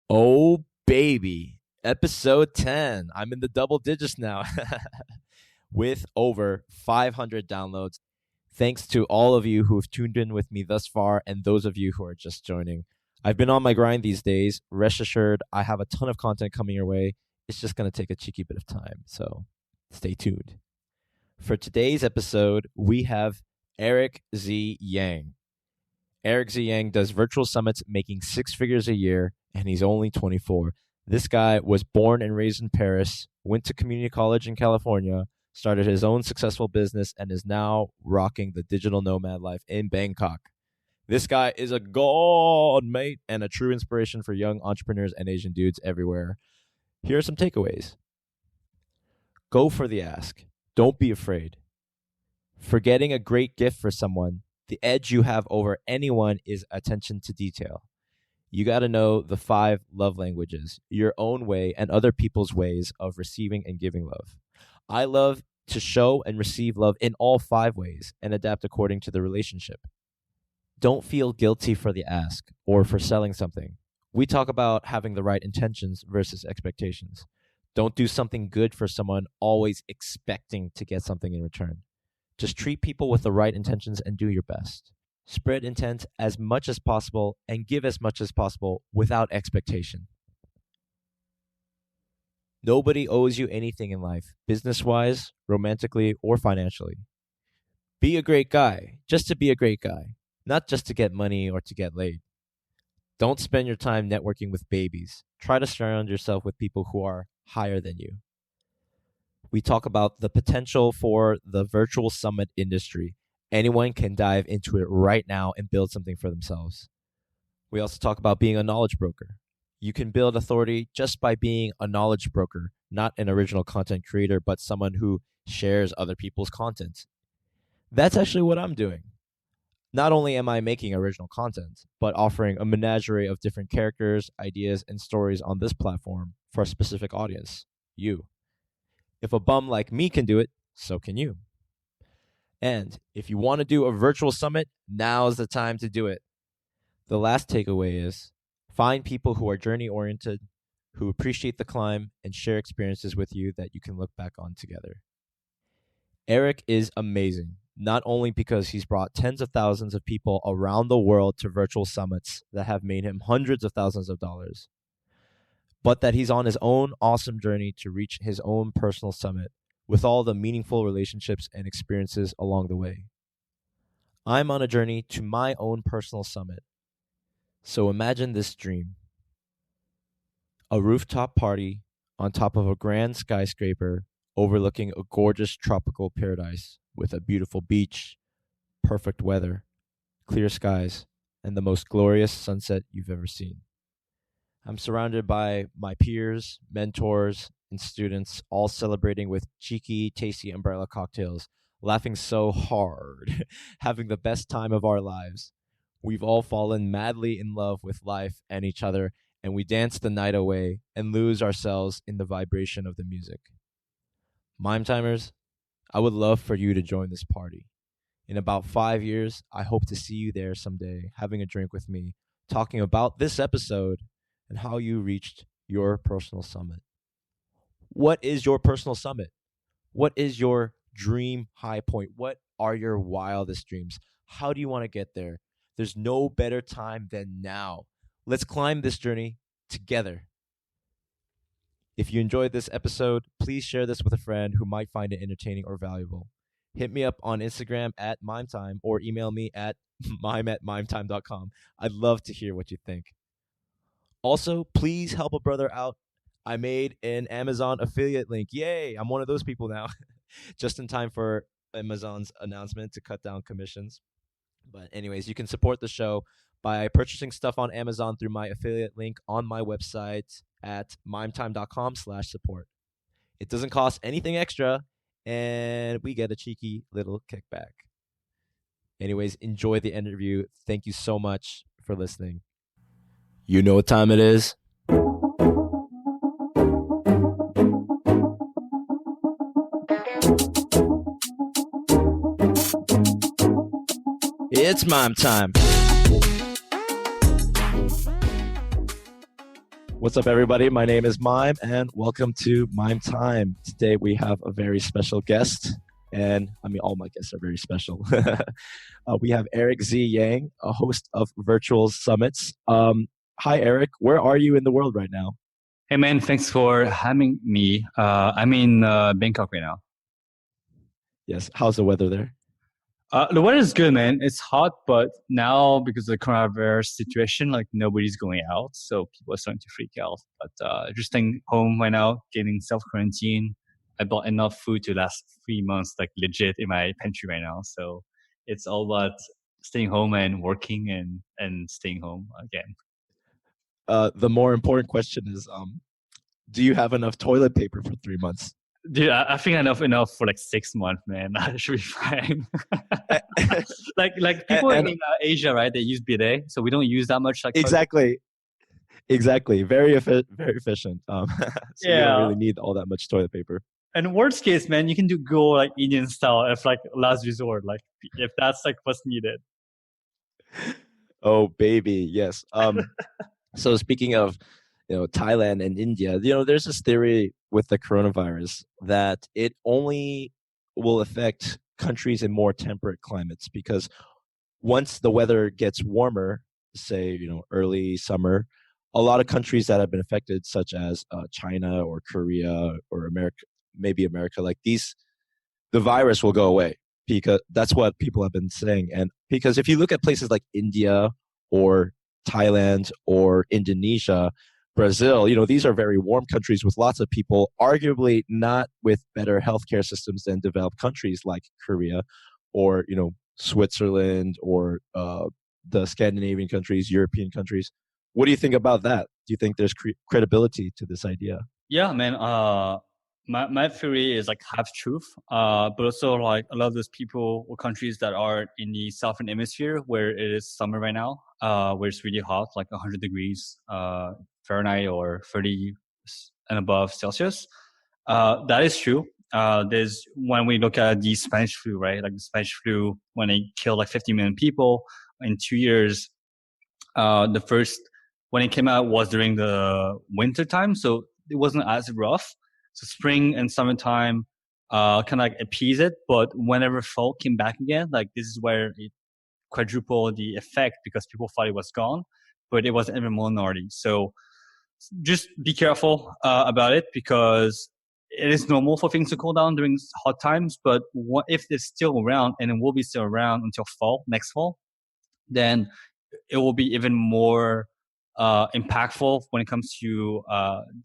Oh, baby. Episode 10. I'm in the double digits now with over 500 downloads. Thanks to all of you who have tuned in with me thus far and those of you who are just joining. I've been on my grind these days. Rest assured, I have a ton of content coming your way. It's just going to take a cheeky bit of time, so stay tuned. For today's episode, we have Eric Z. Yang. Eric Z. Yang does virtual summits making six figures a year, and he's only 24. This guy was born and raised in Paris, went to community college in California, started his own successful business, and is now rocking the digital nomad life in Bangkok. This guy is a god, mate, and a true inspiration for young entrepreneurs and Asian dudes everywhere. Here are some takeaways. Go for the ask. Don't be afraid. For getting a great gift for someone, the edge you have over anyone is attention to detail. You got to know the 5 love languages, your own way and other people's ways of receiving and giving love. I love to show and receive love in all 5 ways and adapt according to the relationship. Don't feel guilty for the ask or for selling something. We talk about having the right intentions versus expectations. Don't do something good for someone always expecting to get something in return. Just treat people with the right intentions and do your best. Spread intent as much as possible and give as much as possible without expectation. Nobody owes you anything in life, business-wise, romantically, or financially. Be a great guy, just to be a great guy, not just to get money or to get laid. Don't spend your time networking with babies. Try to surround yourself with people who are higher than you. We talk about the potential for the virtual summit industry. Anyone can dive into it right now and build something for themselves. We also talk about being a knowledge broker. You can build authority just by being a knowledge broker, not an original content creator, but someone who shares other people's content. That's actually what I'm doing. Not only am I making original content, but offering a menagerie of different characters, ideas, and stories on this platform for a specific audience, you. If a bum like me can do it, so can you. And if you want to do a virtual summit, now's the time to do it. The last takeaway is find people who are journey-oriented, who appreciate the climb, and share experiences with you that you can look back on together. Eric is amazing, not only because he's brought tens of thousands of people around the world to virtual summits that have made him hundreds of thousands of dollars, but that he's on his own awesome journey to reach his own personal summit with all the meaningful relationships and experiences along the way. I'm on a journey to my own personal summit. So imagine this dream. A rooftop party on top of a grand skyscraper overlooking a gorgeous tropical paradise with a beautiful beach, perfect weather, clear skies, and the most glorious sunset you've ever seen. I'm surrounded by my peers, mentors, and students, all celebrating with cheeky, tasty umbrella cocktails, laughing so hard, having the best time of our lives. We've all fallen madly in love with life and each other, and we dance the night away and lose ourselves in the vibration of the music. Mime Timers, I would love for you to join this party. In about 5 years, I hope to see you there someday, having a drink with me, talking about this episode and how you reached your personal summit. What is your personal summit? What is your dream high point? What are your wildest dreams? How do you want to get there? There's no better time than now. Let's climb this journey together. If you enjoyed this episode, please share this with a friend who might find it entertaining or valuable. Hit me up on Instagram at MimeTime or email me at mime@mimetime.com. I'd love to hear what you think. Also, please help a brother out. I made an Amazon affiliate link. Yay, I'm one of those people now. Just in time for Amazon's announcement to cut down commissions. But anyways, you can support the show by purchasing stuff on Amazon through my affiliate link on my website at mimetime.com/support. It doesn't cost anything extra, and we get a cheeky little kickback. Anyways, enjoy the interview. Thank you so much for listening. You know what time it is? It's mime time. What's up, everybody? My name is Mime, and welcome to Mime Time. Today we have a very special guest, and I mean, all my guests are very special. We have Eric Z. Yang, a host of Virtual Summits. Hi, Eric. Where are you in the world right now? Hey man, thanks for having me. I'm in Bangkok right now. Yes. How's the weather there? The weather is good, man. It's hot, but now because of the coronavirus situation, like nobody's going out, so people are starting to freak out. But just staying home right now, getting self quarantine. I bought enough food to last 3 months, like legit, in my pantry right now. So it's all about staying home and working and staying home again. The more important question is, do you have enough toilet paper for 3 months? Dude, I think enough for like 6 months, man. That should be fine. Like people And in Asia, right? They use bidet, so we don't use that much like toilet. exactly, exactly. Very efficient. So you don't Yeah. really need all that much toilet paper. And worst case, man, you can go like Indian style if like last resort, like if that's like what's needed. Oh, baby, yes. So speaking of, Thailand and India, there's this theory with the coronavirus that it only will affect countries in more temperate climates because once the weather gets warmer, say, early summer, a lot of countries that have been affected, such as China or Korea or America, maybe America, like these, the virus will go away because that's what people have been saying. And because if you look at places like India or Thailand or Indonesia, Brazil, these are very warm countries with lots of people, arguably not with better healthcare systems than developed countries like Korea or, Switzerland or the Scandinavian countries, European countries. What do you think about that? Do you think there's credibility to this idea? Yeah, man. My theory is like half truth. But also like a lot of those people or countries that are in the southern hemisphere where it is summer right now, where it's really hot, like 100 degrees Fahrenheit or 30 and above Celsius. That is true. There's when we look at the Spanish flu, right? Like the Spanish flu, when it killed like 50 million people in 2 years, the first when it came out was during the winter time, so it wasn't as rough. So spring and summertime kind of like appease it, but whenever fall came back again, like this is where it quadrupled the effect because people thought it was gone, but it was in a minority. So just be careful about it because it is normal for things to cool down during hot times. But what if it's still around and it will be still around until fall, next fall, then it will be even more impactful when it comes to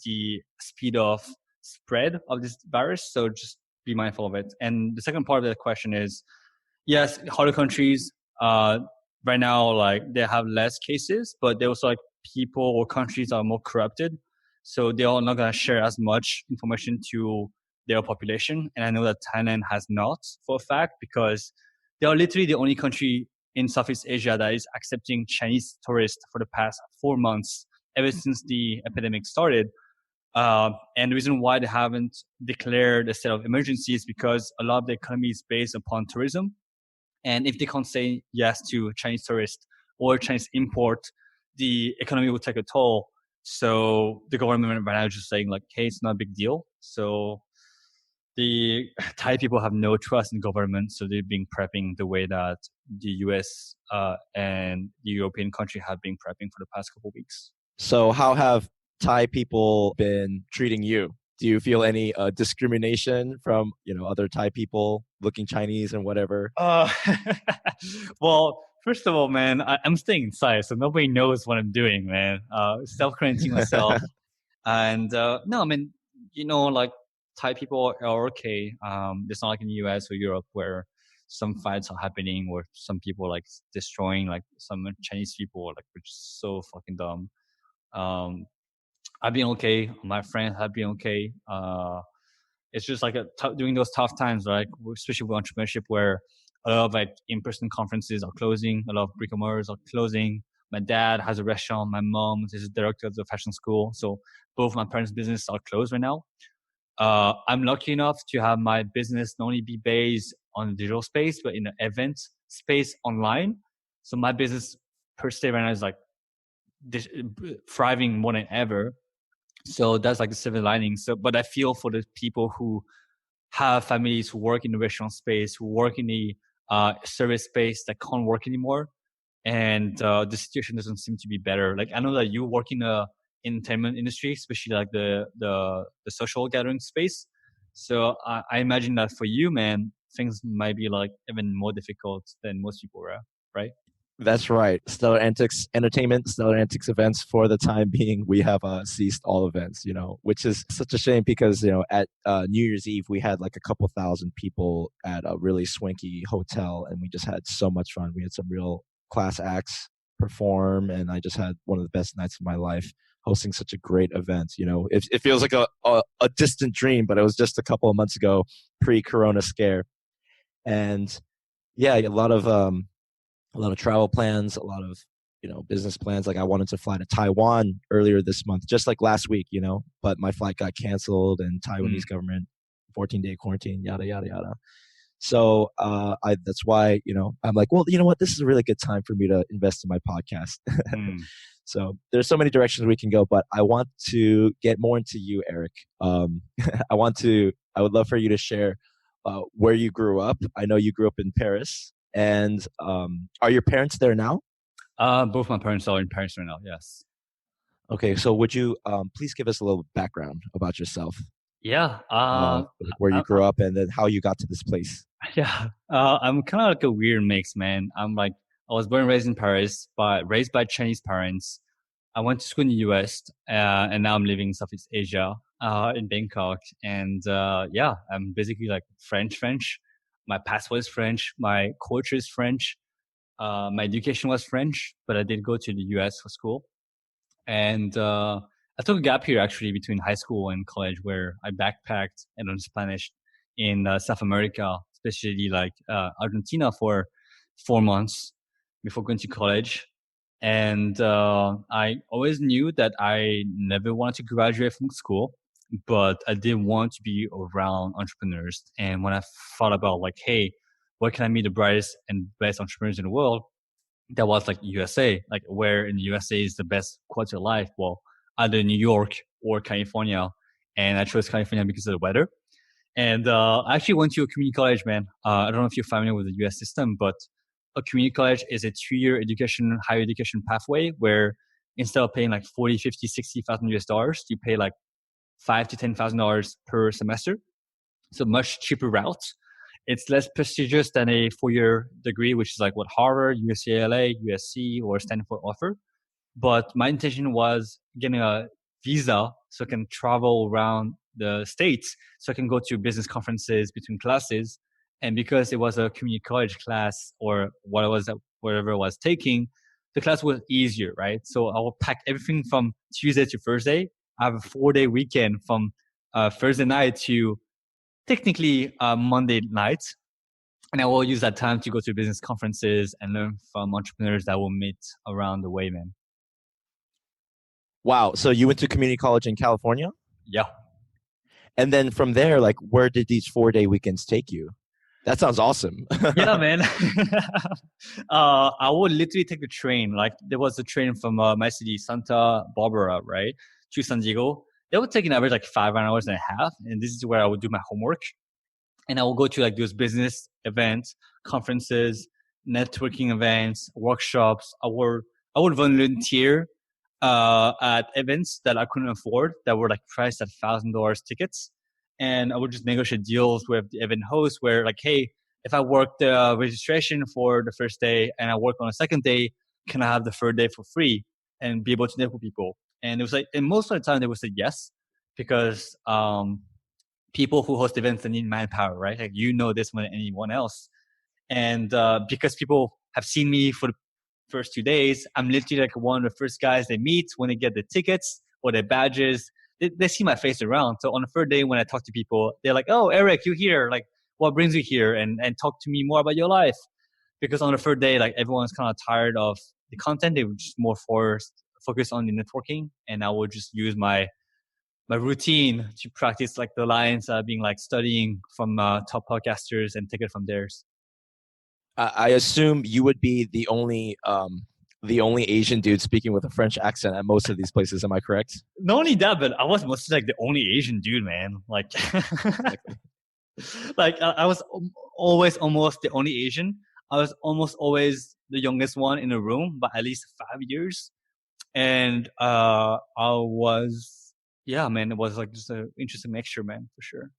the speed of spread of this virus. So just be mindful of it. And the second part of the question is, yes, hotter countries right now, like they have less cases, but they also like people or countries are more corrupted. So they are not going to share as much information to their population. And I know that Thailand has not for a fact because they are literally the only country in Southeast Asia that is accepting Chinese tourists for the past 4 months, ever since the epidemic started. And the reason why they haven't declared a state of emergency is because a lot of the economy is based upon tourism. And if they can't say yes to Chinese tourists or Chinese import, the economy will take a toll. So the government right now is just saying like, hey, it's not a big deal. So the Thai people have no trust in government, so they've been prepping the way that the US and the European country have been prepping for the past couple of weeks. So, how have Thai people been treating you? Do you feel any discrimination from other Thai people looking Chinese and whatever? Well, first of all, man, I'm staying inside, so nobody knows what I'm doing, man. Self quarantine myself, and no, I mean, like Thai people are okay. It's not like in the US or Europe where some fights are happening or some people like destroying like some Chinese people, like which is so fucking dumb. Um, I've been okay. My friends have been okay. It's just like during those tough times, right? Especially with entrepreneurship, where a lot of like in-person conferences are closing, a lot of brick and mortars are closing. My dad has a restaurant. My mom is a director of the fashion school. So both my parents' business are closed right now. I'm lucky enough to have my business not only be based on the digital space, but in the event space online. So my business per se right now is like thriving more than ever. So that's like the silver lining. So, but I feel for the people who have families who work in the restaurant space, who work in the service space that can't work anymore, and the situation doesn't seem to be better. Like I know that you work in the entertainment industry, especially like the social gathering space. So I imagine that for you, man, things might be like even more difficult than most people, right? That's right. Stellar Antics Entertainment, Stellar Antics events. For the time being, we have ceased all events. Which is such a shame because at New Year's Eve we had like a couple thousand people at a really swanky hotel, and we just had so much fun. We had some real class acts perform, and I just had one of the best nights of my life hosting such a great event. It feels like a distant dream, but it was just a couple of months ago, pre-Corona scare, and yeah, a lot of travel plans, a lot of business plans. Like I wanted to fly to Taiwan earlier this month, just like last week, but my flight got canceled and Mm, Taiwanese government 14-day quarantine, yada yada yada. So I that's why I'm like, well, you know what, this is a really good time for me to invest in my podcast. mm. So there's so many directions we can go, but I want to get more into you, Eric. I would love for you to share where you grew up. I know you grew up in Paris, and are your parents there now? Both my parents are in Paris right now. Yes. Okay, so would you please give us a little background about yourself, Yeah. like where you grew up, and then how you got to this place? Yeah. I'm kind of like a weird mix, man. I'm like, I was born and raised in Paris, but raised by Chinese parents. I went to school in the US, and now I'm living in Southeast Asia, in Bangkok. And yeah, I'm basically like French. My passport is French. My culture is French. My education was French, but I did go to the US for school. And I took a gap here actually between high school and college where I backpacked and learned Spanish in South America, especially like Argentina for 4 months before going to college. And I always knew that I never wanted to graduate from school, but I did want to be around entrepreneurs. And when I thought about like, hey, where can I meet the brightest and best entrepreneurs in the world? That was like USA, like where in the USA is the best quality of life. Well, either New York or California. And I chose California because of the weather. And I actually went to a community college, man. I don't know if you're familiar with the US system, but a community college is a 2 year education, higher education pathway where instead of paying like 40, 50, 60,000 US dollars, you pay like five to $10,000 per semester. So much cheaper route. It's less prestigious than a 4 year degree, which is like what Harvard, UCLA, USC, or Stanford offer. But my intention was getting a visa so I can travel around the States, so I can go to business conferences between classes. And because it was a community college class or whatever I was taking, the class was easier, right? So I will pack everything from Tuesday to Thursday. I have a 4 day weekend from Thursday night to technically Monday night. And I will use that time to go to business conferences and learn from entrepreneurs that will meet around the way, man. Wow, so you went to community college in California, Yeah. and then from there, like, where did these 4-day weekends take you? That sounds awesome. Yeah, man. I would literally take the train. Like there was a train from my city, Santa Barbara, right, to San Diego. It would take an average like 5 hours and a half. And this is where I would do my homework. And I will go to like those business events, conferences, networking events, workshops. I would volunteer at events that I couldn't afford that were like priced at $1,000 tickets, and I would just negotiate deals with the event host where like, hey, if I work the registration for the first day and I work on the second day, can I have the third day for free and be able to network with people? And it was like, and most of the time they would say yes because people who host events they need manpower, right? Like you know this more than anyone else. And because people have seen me for the first 2 days, I'm literally like one of the first guys they meet when they get the tickets or their badges. They see my face around. So on the third day when I talk to people, they're like, "Oh, Eric, you're here. Like, what brings you here? And talk to me more about your life." Because on the third day, like everyone's kind of tired of the content. They were just more forced focus on the networking, and I would just use my routine to practice like the lines being like studying from top podcasters and take it from theirs. I assume you would be the only the only Asian dude speaking with a French accent at most of these places. Am I correct? Not only that, but I was mostly like the only Asian dude, man. Like, Exactly. like I was always almost the only Asian. I was almost always the youngest one in the room by at least 5 years. And I was, yeah, man, it was like just an interesting mixture, man, for sure.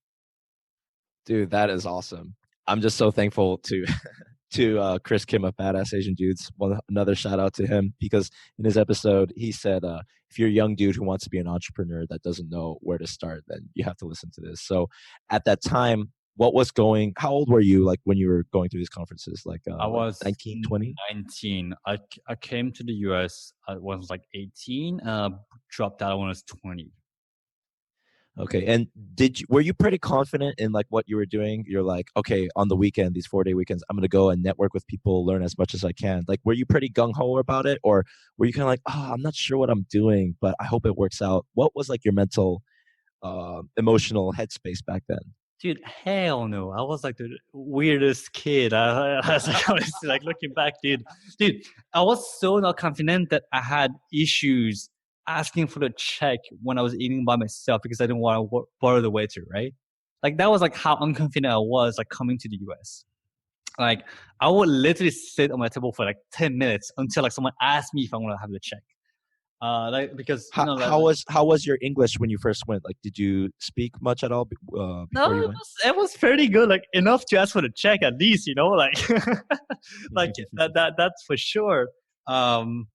Dude, that is awesome. I'm just so thankful to Chris Kim of Badass Asian Dudes. One another shout out to him because in his episode he said, if you're a young dude who wants to be an entrepreneur that doesn't know where to start, then you have to listen to this. So at that time, what was going? How old were you like when you were going through these conferences? I Like was 19, 20? 19. I came to the US. I was like 18. Dropped out when I was 20. Okay. And were you pretty confident in like what you were doing? You're like, okay, on the weekend, these 4 day weekends, I'm gonna go and network with people, learn as much as I can. Like, were you pretty gung ho about it, or were you kind of like, oh, I'm not sure what I'm doing, but I hope it works out? What was like your mental, emotional headspace back then? Dude, hell no. I was like the weirdest kid. I was like, honestly, like looking back, dude, I was so not confident that I had issues asking for the check when I was eating by myself because I didn't want to borrow the waiter, right? Like that was like how unconfident I was like coming to the US. Like I would literally sit on my table for like 10 minutes until like someone asked me if I want to have the check. Like because you know like How was your English when you first went? Like, did you speak much at all no, before you went? it was fairly good, like enough to ask for the check at least, like like that's for sure. Um,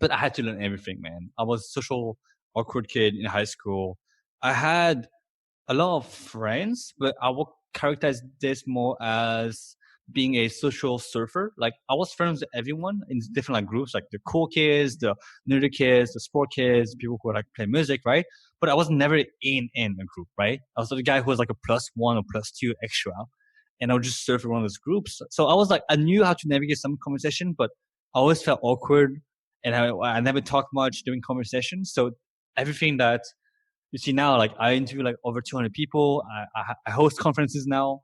but I had to learn everything, man. I was a social awkward kid in high school. I had a lot of friends, but I would characterize this more as being a social surfer. Like I was friends with everyone in different like groups, like the cool kids, the nerdy kids, the sport kids, people who like play music, right? But I was never in a group, right? I was the guy who was like a +1 or +2 extra, and I would just surf around those groups. So I was like, I knew how to navigate some conversation, but I always felt awkward, and I never talked much during conversations. So everything that you see now, like I interview like over 200 people. I host conferences now.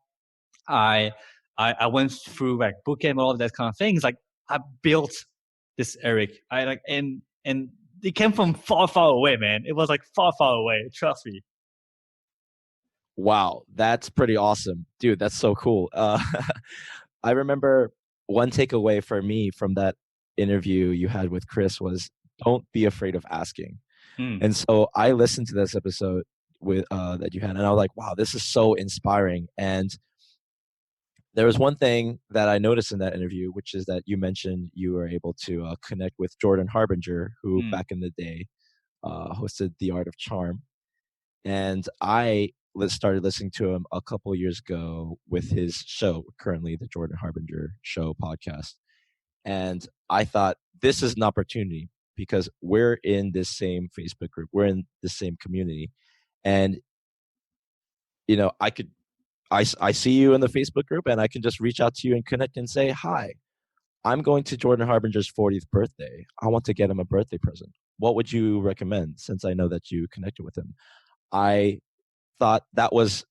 I, I went through like bootcamp, all of that kind of things. Like I built this Eric. I like and it came from far, far away, man. It was like far, far away. Trust me. Wow, that's pretty awesome, dude. That's so cool. I remember one takeaway for me from that interview you had with Chris was don't be afraid of asking. Mm, And so I listened to this episode with that you had, and I was like, wow, this is so inspiring. And there was one thing that I noticed in that interview, which is that you mentioned you were able to connect with Jordan Harbinger, who mm, back in the day hosted The Art of Charm. And I started listening to him a couple years ago with his show, currently the Jordan Harbinger Show podcast. And I thought this is an opportunity because we're in this same Facebook group, we're in the same community. And, I could, I see you in the Facebook group and I can just reach out to you and connect and say, hi, I'm going to Jordan Harbinger's 40th birthday. I want to get him a birthday present. What would you recommend since I know that you connected with him? I thought that was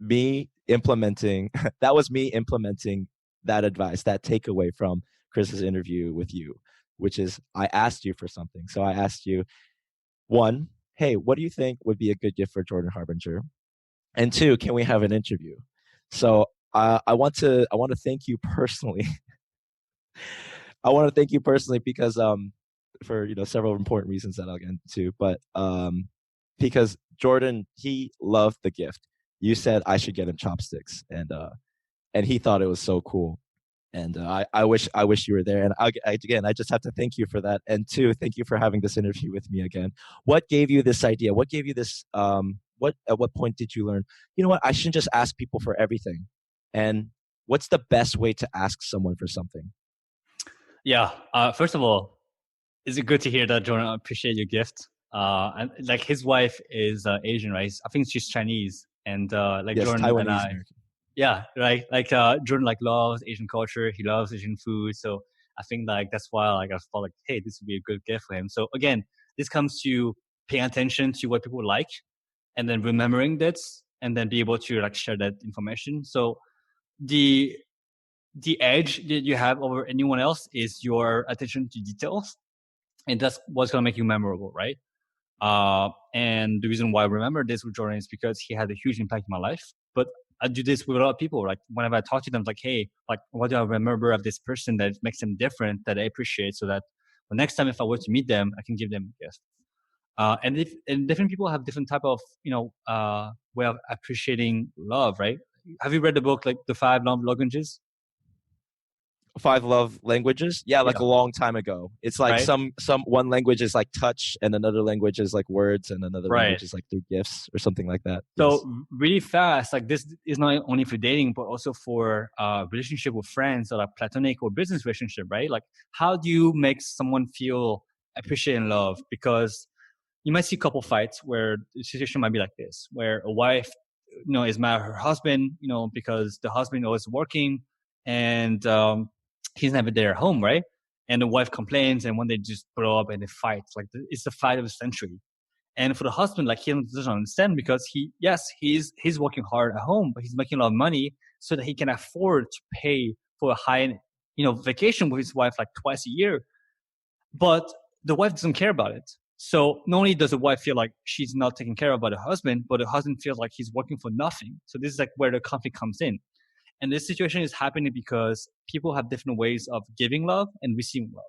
me implementing that advice, that takeaway from Chris's interview with you, which is I asked you for something. So I asked you, one, hey, what do you think would be a good gift for Jordan Harbinger? And two, can we have an interview? So I want to thank you personally. I want to thank you personally because for several important reasons that I'll get into, but because Jordan, he loved the gift. You said I should get him chopsticks, and he thought it was so cool. And I wish you were there. And again, I just have to thank you for that. And two, thank you for having this interview with me again. What gave you this idea? What gave you this? What at what point did you learn? You know what? I shouldn't just ask people for everything. And what's the best way to ask someone for something? yeah. First of all, is it good to hear that Jordan appreciate your gift? And like his wife is Asian, right? I think she's Chinese, and like Yes, Jordan and Taiwanese I, American. yeah, right. Like Jordan like loves Asian culture. He loves Asian food. So I think like that's why like I thought like, hey, this would be a good gift for him. So again, this comes to paying attention to what people like, and then remembering this, and then be able to like share that information. So the the edge that you have over anyone else is your attention to details, and that's what's gonna make you memorable, right? And the reason why I remember this with Jordan is because he had a huge impact in my life. But I do this with a lot of people. Like whenever I talk to them, like, hey, like what do I remember of this person that makes them different that I appreciate, so that the next time if I were to meet them, I can give them a gift. And different people have different type of way of appreciating love, right? Have you read the book like The Five Love Languages? Five love languages, yeah, like Yeah, a long time ago. It's like right, some one language is like touch, and another language is like words, and another right. language is like through gifts or something like that. Yes. So really fast, like this is not only for dating, but also for relationship with friends or like platonic or business relationship, right? Like how do you make someone feel appreciated and loved? Because you might see couple fights where the situation might be like this, where a wife, is mad at her husband, because the husband always working and he's never there at home, right? And the wife complains, and when they just blow up and they fight, like it's the fight of the century. And for the husband, like he doesn't understand because he's working hard at home, but he's making a lot of money so that he can afford to pay for a high, vacation with his wife like twice a year. But the wife doesn't care about it. So not only does the wife feel like she's not taken care of by the husband, but the husband feels like he's working for nothing. So this is like where the conflict comes in. And this situation is happening because people have different ways of giving love and receiving love.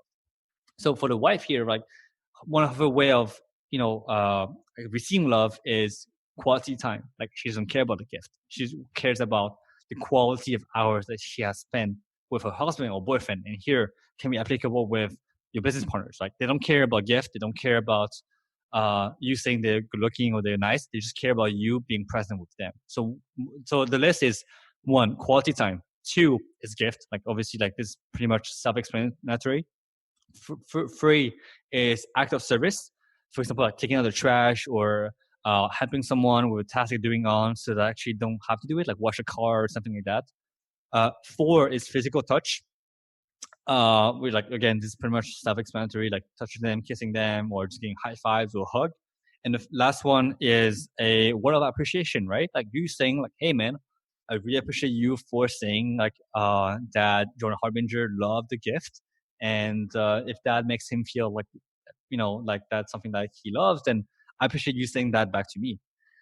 So for the wife here, like one of her way of receiving love is quality time. Like she doesn't care about the gift. She cares about the quality of hours that she has spent with her husband or boyfriend. And here can be applicable with your business partners. Like they don't care about gift. They don't care about you saying they're good looking or they're nice. They just care about you being present with them. So the list is: one, quality time; two is gift. Like obviously, like this is pretty much self-explanatory. Three is act of service. For example, like taking out the trash or helping someone with a task they're doing on, so they actually don't have to do it, like wash a car or something like that. Four is physical touch. We like, again, this is pretty much self-explanatory, like touching them, kissing them, or just getting high fives or a hug. And the last one is a word of appreciation, right? Like you saying like, hey man, I really appreciate you for saying like that Jordan Harbinger loved the gift. And if that makes him feel like, like that's something that he loves, then I appreciate you saying that back to me.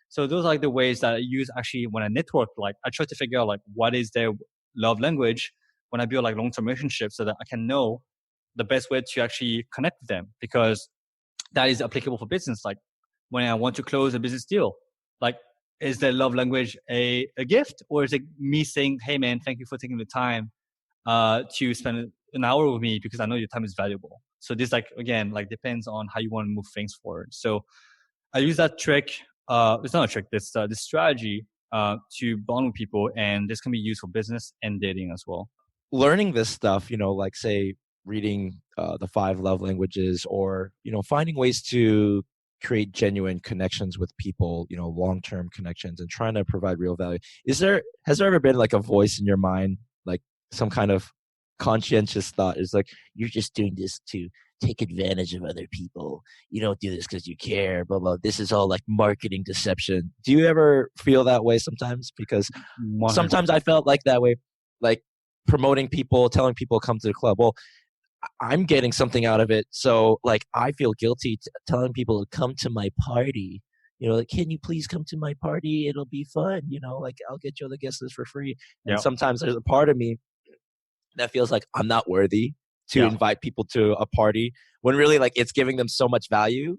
So those are like the ways that I use actually when I network. Like I try to figure out like what is their love language when I build like long-term relationships, so that I can know the best way to actually connect with them, because that is applicable for business. Like when I want to close a business deal, like is their love language a gift, or is it me saying, hey man, thank you for taking the time to spend an hour with me because I know your time is valuable. So this like, again, like depends on how you want to move things forward. So I use that trick. It's not a trick. This strategy to bond with people, and this can be used for business and dating as well. Learning this stuff, like say reading the five love languages, or finding ways to create genuine connections with people, long-term connections, and trying to provide real value. Has there ever been like a voice in your mind, like some kind of conscientious thought is like, you're just doing this to take advantage of other people, you don't do this because you care, blah blah, this is all like marketing deception? Do you ever feel that way sometimes? Because 100. sometimes I felt like that way, like promoting people, telling people come to the club. Well, I'm getting something out of it, so like I feel guilty telling people to come to my party. Like, can you please come to my party? It'll be fun. Like I'll get you on the guest list for free. And Yeah. sometimes there's a part of me that feels like I'm not worthy to Yeah. invite people to a party, when really like it's giving them so much value.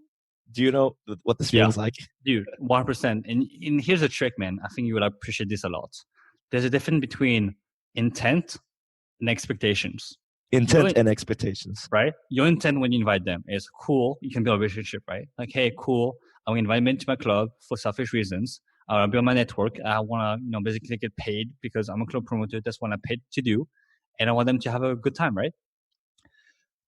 Do you know what this Yeah. feels like? Dude, 100%. And here's a trick, man. I think you will appreciate this a lot. There's a difference between intent and expectations. Intent Your and expectations. right? Your intent when you invite them is cool. You can build a relationship, right? Like, hey, cool. I'm inviting them to my club for selfish reasons. I want to build my network. I want to, basically get paid because I'm a club promoter. That's what I'm paid to do. And I want them to have a good time, right?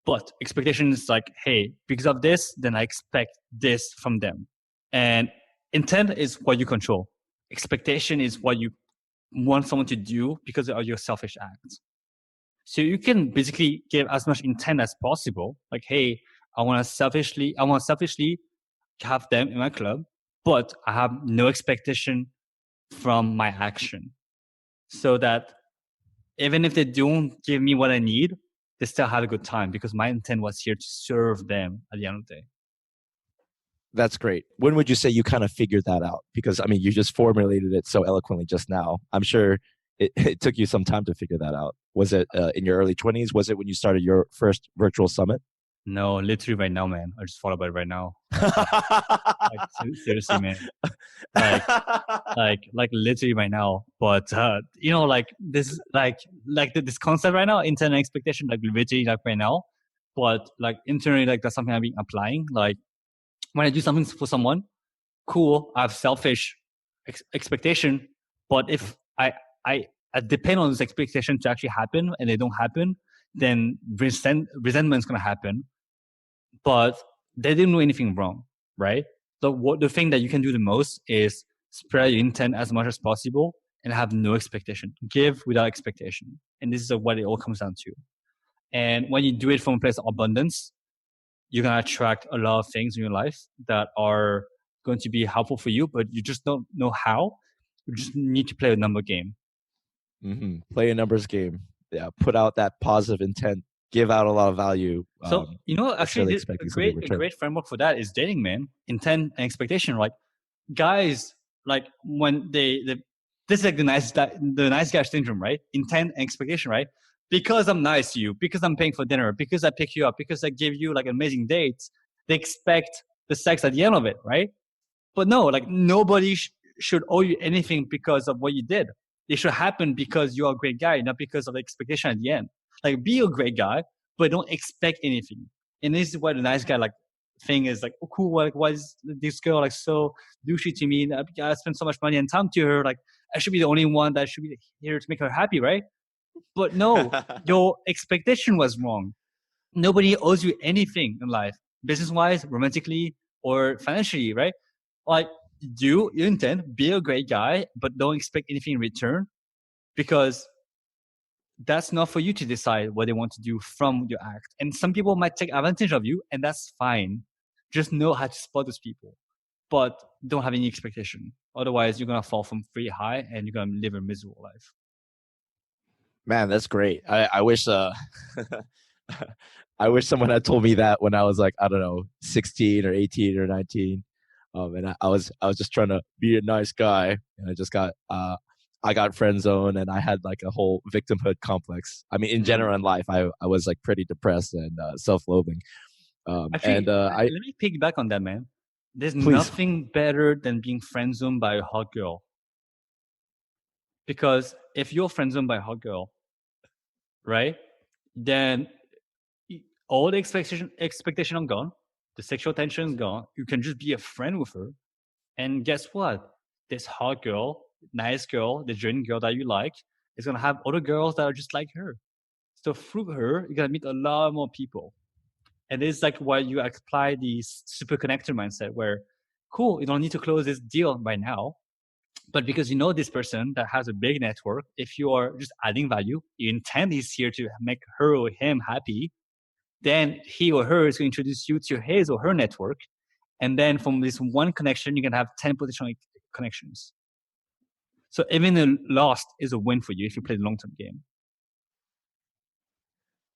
But expectation is like, hey, because of this, then I expect this from them. And intent is what you control. Expectation is what you want someone to do because of your selfish acts. So you can basically give as much intent as possible. Like, hey, I want to selfishly have them in my club, but I have no expectation from my action. So that even if they don't give me what I need, they still had a good time because my intent was here to serve them at the end of the day. That's great. When would you say you kind of figured that out? Because I mean, you just formulated it so eloquently just now. I'm sure it took you some time to figure that out. Was it in your early 20s? Was it when you started your first virtual summit? No, literally right now, man. I just thought about it right now. Like seriously, man. Like like literally right now. But you know, like this this concept right now, internal expectation, like literally like right now. But like internally, like that's something I've been applying. Like when I do something for someone, cool, I have selfish expectation. But if I depend on this expectation to actually happen and they don't happen, then resentment is gonna happen. But they didn't do anything wrong, right? So the thing that you can do the most is spread your intent as much as possible and have no expectation. Give without expectation. And this is what it all comes down to. And when you do it from a place of abundance, you're going to attract a lot of things in your life that are going to be helpful for you, but you just don't know how. You just need to play a number game. Play a numbers game. Yeah, put out that positive intent. Give out a lot of value. So actually, a great framework for that is dating, man. Intent and expectation. Like guys, like when this is like the nice guy syndrome, right? Intent and expectation, right? Because I'm nice to you, because I'm paying for dinner, because I pick you up, because I give you like amazing dates, they expect the sex at the end of it, right? But no, like nobody should owe you anything because of what you did. It should happen because you're a great guy, not because of the expectation at the end. Like be a great guy, but don't expect anything. And this is what the nice guy like thing is like, oh, cool. Like, why is this girl like so douchey to me? I spend so much money and time to her. Like, I should be the only one that should be here to make her happy, right? But no, your expectation was wrong. Nobody owes you anything in life, business wise, romantically, or financially, right? Like, do you intend be a great guy, but don't expect anything in return because that's not for you to decide what they want to do from your act. And some people might take advantage of you, and that's fine. Just know how to spot those people, but don't have any expectation. Otherwise, you're gonna fall from pretty high, and you're gonna live a miserable life. Man, that's great. I wish I wish someone had told me that when I was like, I don't know, 16 or 18 or 19. And I was just trying to be a nice guy, and I got friend zoned, and I had like a whole victimhood complex. I mean, in general in life, I was like pretty depressed and self-loathing. Actually, let me piggyback on that, man. There's nothing better than being friend zoned by a hot girl. Because if you're friend zoned by a hot girl, right, then all the expectation are gone. The sexual tension is gone. You can just be a friend with her. And guess what? This hot girl, nice girl, the genuine girl that you like, is going to have other girls that are just like her. So through her, you're going to meet a lot more people. And it's like why you apply the super connector mindset where, cool, you don't need to close this deal by now. But because you know this person that has a big network, if you are just adding value, your intent is here to make her or him happy, then he or her is going to introduce you to his or her network. And then from this one connection, you can have 10 potential connections. So even a loss is a win for you if you play the long-term game.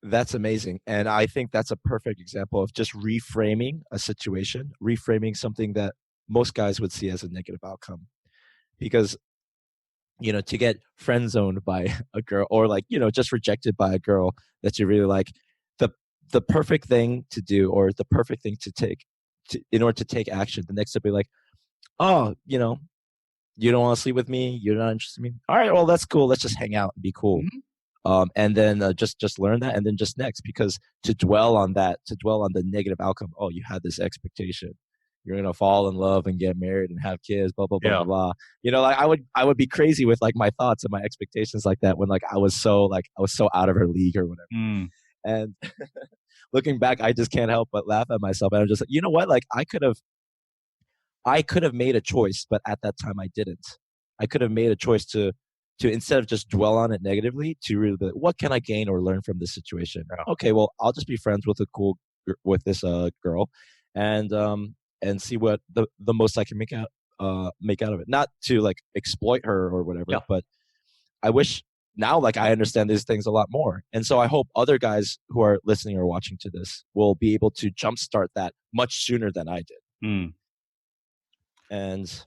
That's amazing. And I think that's a perfect example of just reframing a situation, reframing something that most guys would see as a negative outcome. Because, you know, to get friend zoned by a girl or like, you know, just rejected by a girl that you really like, the perfect thing to do or the perfect thing to take in order to take action, the next step be like, oh, you know, you don't want to sleep with me, you're not interested in me. All right, well, that's cool. Let's just hang out and be cool. And then just learn that, and then just next, because to dwell on the negative outcome, oh, you had this expectation, you're gonna fall in love and get married and have kids, blah blah blah blah blah. You know, like I would be crazy with like my thoughts and my expectations like that when like I was so out of her league or whatever. And looking back, I just can't help but laugh at myself. And I'm just like, you know what? Like I could have made a choice, but at that time I didn't. I could have made a choice to instead of just dwell on it negatively, to really be like, what can I gain or learn from this situation? Okay, well, I'll just be friends with this girl, and see what the most I can make out of it. Not to like exploit her or whatever, but I wish now like I understand these things a lot more. And so I hope other guys who are listening or watching to this will be able to jumpstart that much sooner than I did. Mm. And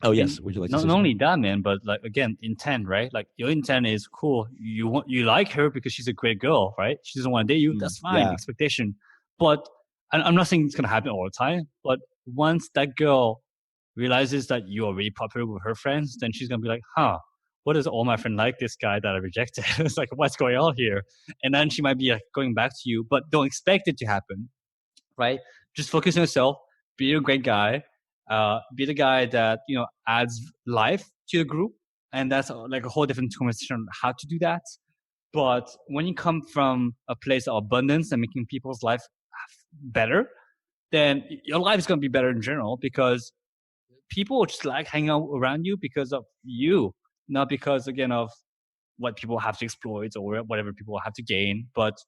oh And yes, would you like to say not something? only that, man, but like again, intent, right? Like your intent is cool. You like her because she's a great girl, right? She doesn't want to date you. That's fine. Yeah. Expectation. But I'm not saying it's gonna happen all the time. But once that girl realizes that you are really popular with her friends, then she's gonna be like, huh, what does all my friends like this guy that I rejected? It's like, what's going on here? And then she might be like going back to you, but don't expect it to happen, right? Just focus on yourself, be a great guy, be the guy that, adds life to the group. And that's like a whole different conversation on how to do that. But when you come from a place of abundance and making people's life better, then your life is going to be better in general because people just like hanging out around you because of you, not because again of what people have to exploit or whatever people have to gain. But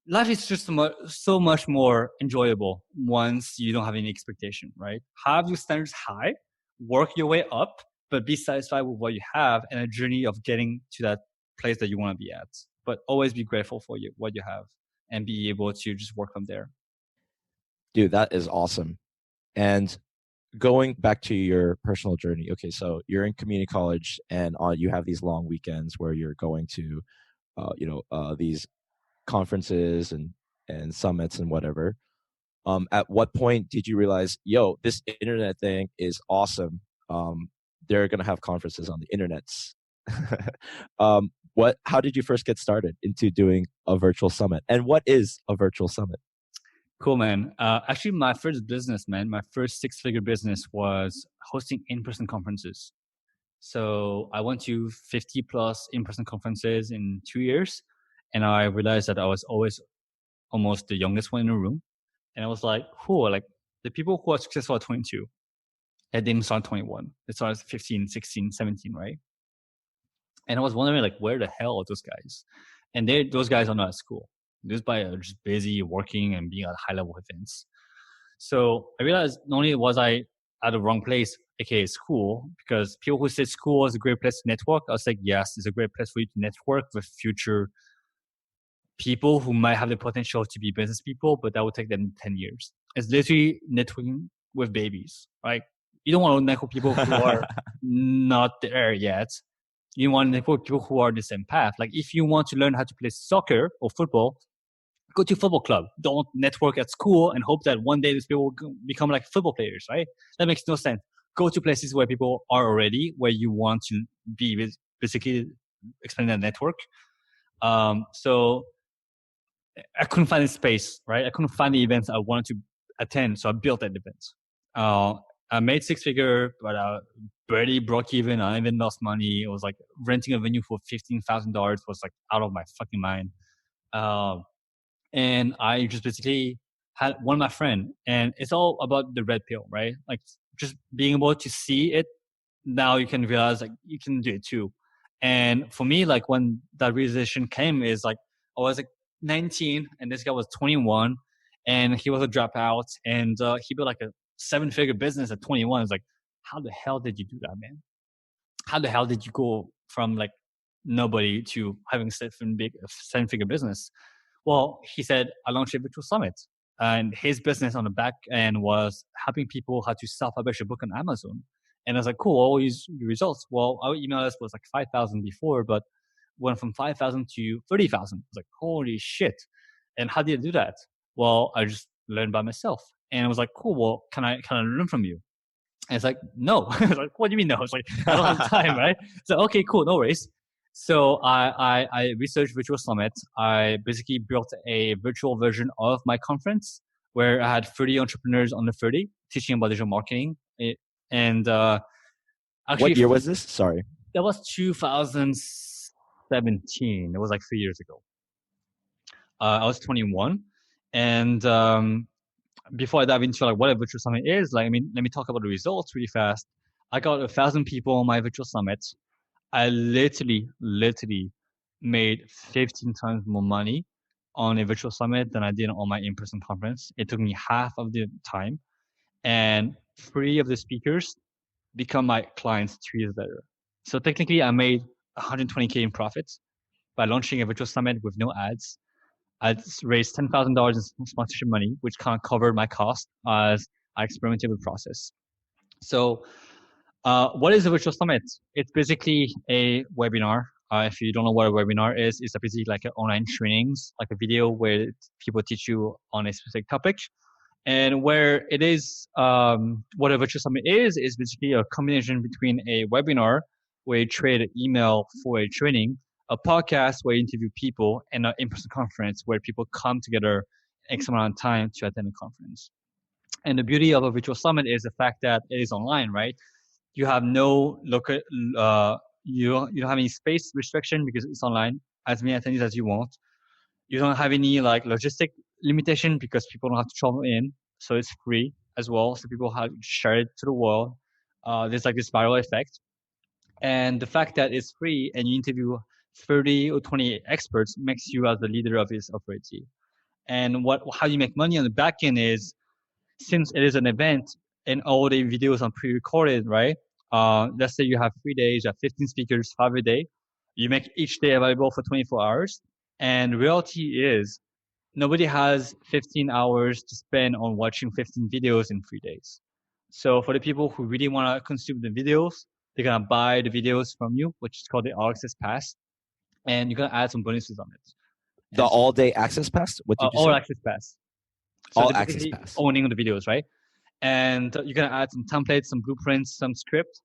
life is just so much more enjoyable once you don't have any expectation, right? Have your standards high, work your way up, but be satisfied with what you have and a journey of getting to that place that you want to be at. But always be grateful for what you have and be able to just work from there. Dude, that is awesome. And going back to your personal journey, okay, so you're in community college and you have these long weekends where you're going to these conferences and summits and whatever. At what point did you realize, yo, this internet thing is awesome? They're gonna have conferences on the internets. How did you first get started into doing a virtual summit, and what is a virtual summit? Cool, man. Actually, my first business, man, my first six-figure business was hosting in-person conferences. So I went to 50 plus in-person conferences in 2 years. And I realized that I was always almost the youngest one in the room. And I was like, cool, like the people who are successful at 22, they didn't start at 21. They started at 15, 16, 17, right? And I was wondering, like, where the hell are those guys? And those guys are not at school. Those guys are just busy working and being at high level events. So I realized not only was I at the wrong place, aka school, because people who say school is a great place to network, I was like, yes, it's a great place for you to network with future people who might have the potential to be business people, but that would take them 10 years. It's literally networking with babies, right? You don't want to network with people who are not there yet. You want to network with people who are on the same path. Like if you want to learn how to play soccer or football, go to a football club. Don't network at school and hope that one day these people will become like football players, right? That makes no sense. Go to places where people are already, where you want to be, basically expand that network. So I couldn't find the space, right? I couldn't find the events I wanted to attend, so I built that event. I made six figure, but I barely broke even. I even lost money. It was like renting a venue for $15,000 was like out of my fucking mind. And I just basically had one of my friend, and it's all about the red pill, right? Like just being able to see it. Now you can realize like you can do it too. And for me, like when that realization came is like I was like 19 and this guy was 21 and he was a dropout and he built like a seven-figure business at 21. It's like, how the hell did you do that, man? How the hell did you go from like nobody to having seven-figure business? Well, he said, I launched a virtual summit. And his business on the back end was helping people how to self-publish a book on Amazon. And I was like, cool, all these results. Well, our email list was like 5,000 before, but went from 5,000 to 30,000. I was like, holy shit. And how did I do that? Well, I just learned by myself. And I was like, cool, well, can I learn from you? And it's like, no. I was like, what do you mean no? It's like, I don't have time, right? So, okay, cool, no worries. So I researched virtual summit. I basically built a virtual version of my conference where I had 30 entrepreneurs under 30 teaching about digital marketing. And actually, What year was this? Sorry. that was 2017. It was like 3 years ago. I was 21. And before I dive into like what a virtual summit is, like, I mean, let me talk about the results really fast. I got 1,000 people on my virtual summit. I literally made 15 times more money on a virtual summit than I did on my in-person conference. It took me half of the time, and 3 of the speakers become my clients 2 years later. So technically, I made 120K in profits by launching a virtual summit with no ads. I raised $10,000 in sponsorship money, which kind of covered my cost as I experimented with the process. So, what is a virtual summit? It's basically a webinar. If you don't know what a webinar is, it's basically like an online trainings, like a video where people teach you on a specific topic. And where it is, what a virtual summit is basically a combination between a webinar where you trade an email for a training, a podcast where you interview people, and an in-person conference where people come together X amount of time to attend a conference. And the beauty of a virtual summit is the fact that it is online, right? You have no local, you don't have any space restriction because it's online. As many attendees as you want. You don't have any like logistic limitation because people don't have to travel in, so it's free as well. So people have share it to the world. There's like this viral effect, and the fact that it's free and you interview 30 or 20 experts makes you as the leader of this authority. And how you make money on the back end is, since it is an event and all the videos are pre-recorded, right? Let's say you have 3 days, you have 15 speakers, 5 a day. You make each day available for 24 hours. And reality is nobody has 15 hours to spend on watching 15 videos in 3 days. So for the people who really want to consume the videos, they're going to buy the videos from you, which is called the All Access Pass. And you're going to add some bonuses on it. The And so, all day access pass? What did you All say? Access Pass. So All they're access basically pass. owning the videos, right? And you're going to add some templates, some blueprints, some script.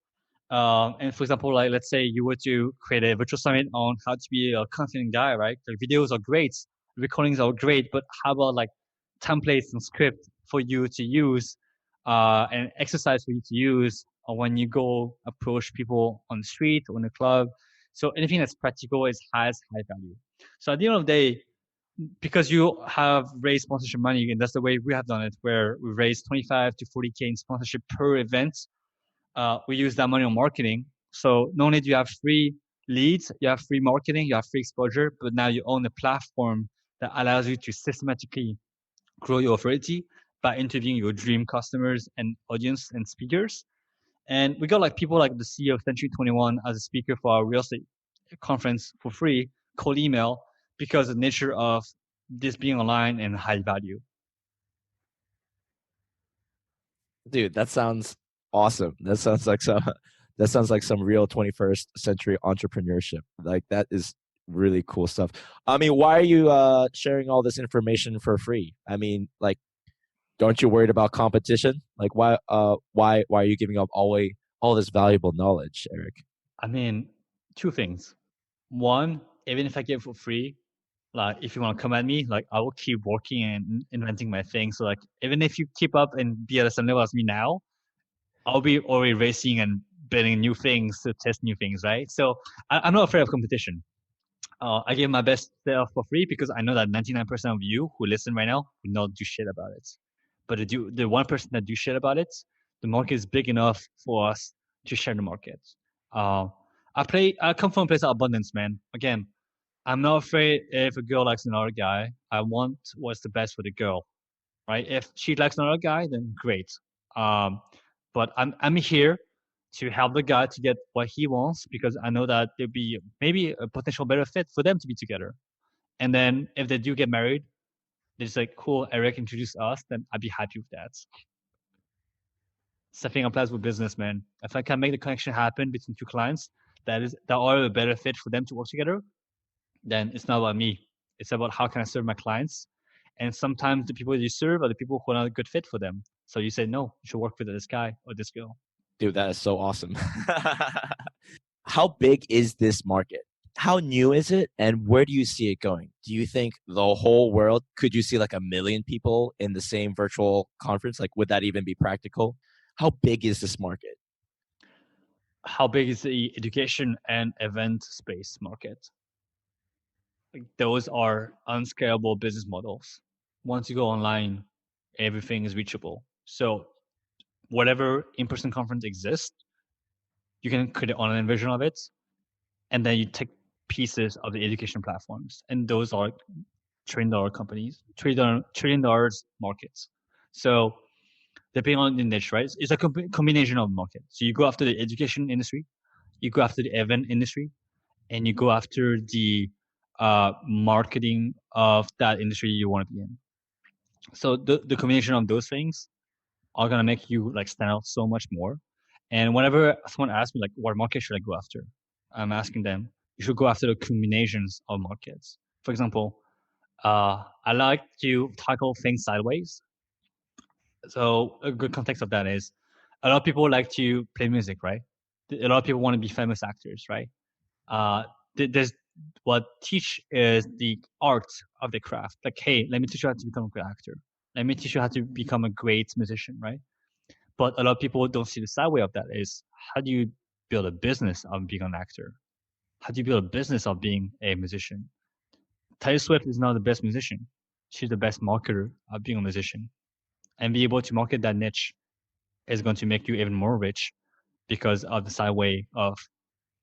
And for example, like let's say you were to create a virtual summit on how to be a confident guy, right? The videos are great, recordings are great, but how about like templates and script for you to use, and exercise for you to use when you go approach people on the street or in the club. So anything that's practical has high value. So at the end of the day, because you have raised sponsorship money, and that's the way we have done it, where we raised 25 to 40K in sponsorship per event. We use that money on marketing. So not only do you have free leads, you have free marketing, you have free exposure, but now you own a platform that allows you to systematically grow your authority by interviewing your dream customers and audience and speakers. And we got like people like the CEO of Century 21 as a speaker for our real estate conference for free, cold email, because of the nature of this being online and high value. Dude, that sounds awesome. That sounds like some real 21st century entrepreneurship. Like that is really cool stuff. I mean, why are you sharing all this information for free? I mean, like, don't you worried about competition? Like why are you giving up all this valuable knowledge, Eric? I mean, two things. One, even if I get it for free, like if you want to come at me, like I will keep working and inventing my thing. So like even if you keep up and be at the same level as me now, I'll be already racing and building new things to test new things, right? So I'm not afraid of competition. I give my best self for free because I know that 99% of you who listen right now will not do shit about it. But the 1% that do shit about it, the market is big enough for us to share the market. Uh, I come from a place of abundance, man. Again, I'm not afraid if a girl likes another guy. I want what's the best for the girl, right? If she likes another guy, then great. Um, but I'm here to help the guy to get what he wants because I know that there'll be maybe a potential better fit for them to be together. And then if they do get married, they're just like, cool, Eric introduced us, then I'd be happy with that. Same thing applies with business, man. If I can make the connection happen between two clients that are a better fit for them to work together, then it's not about me. It's about how can I serve my clients. And sometimes the people you serve are the people who are not a good fit for them. So you say, no, you should work with this guy or this girl. Dude, that is so awesome. How big is this market? How new is it? And where do you see it going? Do you think the whole world, could you see like 1 million people in the same virtual conference? Like, would that even be practical? How big is this market? How big is the education and event space market? Those are unscalable business models. Once you go online, everything is reachable. So whatever in-person conference exists, you can create an online version of it, and then you take pieces of the education platforms, and those are trillion-dollar companies, trillion-dollar markets. So depending on the niche, right? It's a combination of market. So you go after the education industry, you go after the event industry, and you go after the marketing of that industry you want to be in. So the combination of those things are gonna make you like stand out so much more. And whenever someone asks me like what market should I go after, I'm asking them you should go after the combinations of markets. For example, I like to tackle things sideways. So a good context of that is a lot of people like to play music, right? A lot of people want to be famous actors, right? Uh, there's what teach is the art of the craft. Like, hey, let me teach you how to become a good actor. Let me teach you how to become a great musician, right? But a lot of people don't see the side way of that is how do you build a business of being an actor? How do you build a business of being a musician? Taylor Swift is not the best musician. She's the best marketer of being a musician. And be able to market that niche is going to make you even more rich because of the side way of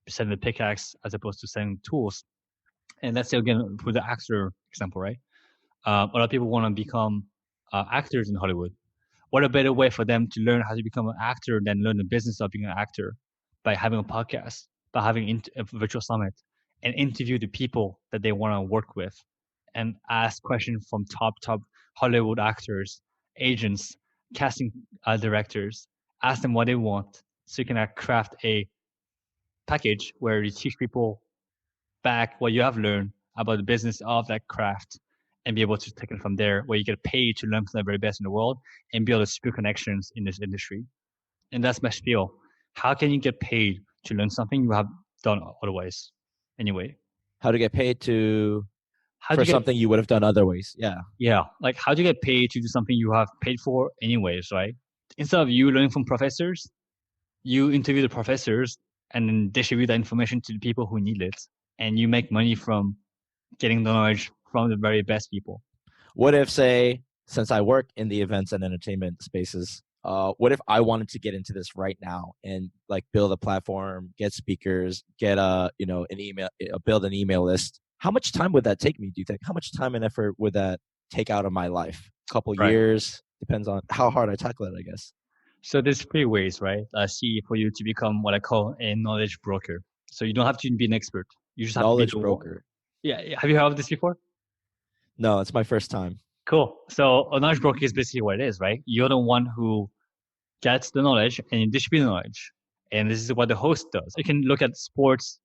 selling the pickaxe as opposed to selling tools. And let's say again with the actor example, right? A lot of people want to become actors in Hollywood. What a better way for them to learn how to become an actor than learn the business of being an actor by having a podcast, by having a virtual summit, and interview the people that they want to work with, and ask questions from top Hollywood actors, agents, casting directors. Ask them what they want, so you can craft a package where you teach people back what you have learned about the business of that craft and be able to take it from there where you get paid to learn from the very best in the world and build super connections in this industry. And that's my spiel. How can you get paid to learn something you have done otherwise? Anyway, How to get paid to how do for you get, something you would have done otherwise. Yeah. yeah, like how do you get paid to do something you have paid for anyways, right? Instead of you learning from professors, you interview the professors and then distribute that information to the people who need it. And you make money from getting the knowledge from the very best people. What if, say, since I work in the events and entertainment spaces, what if I wanted to get into this right now and like build a platform, get speakers, get an email, build an email list? How much time would that take me? Do you think? How much time and effort would that take out of my life? A couple Right. years, depends on how hard I tackle it, I guess. So there's three ways, right? I see for you to become what I call a knowledge broker. So you don't have to be an expert. You just have to be Knowledge the one. broker. Yeah. Have you heard of this before? No, it's my first time. Cool. So a knowledge broker is basically what it is, right? You're the one who gets the knowledge and you distribute the knowledge. And this is what the host does. You can look at sports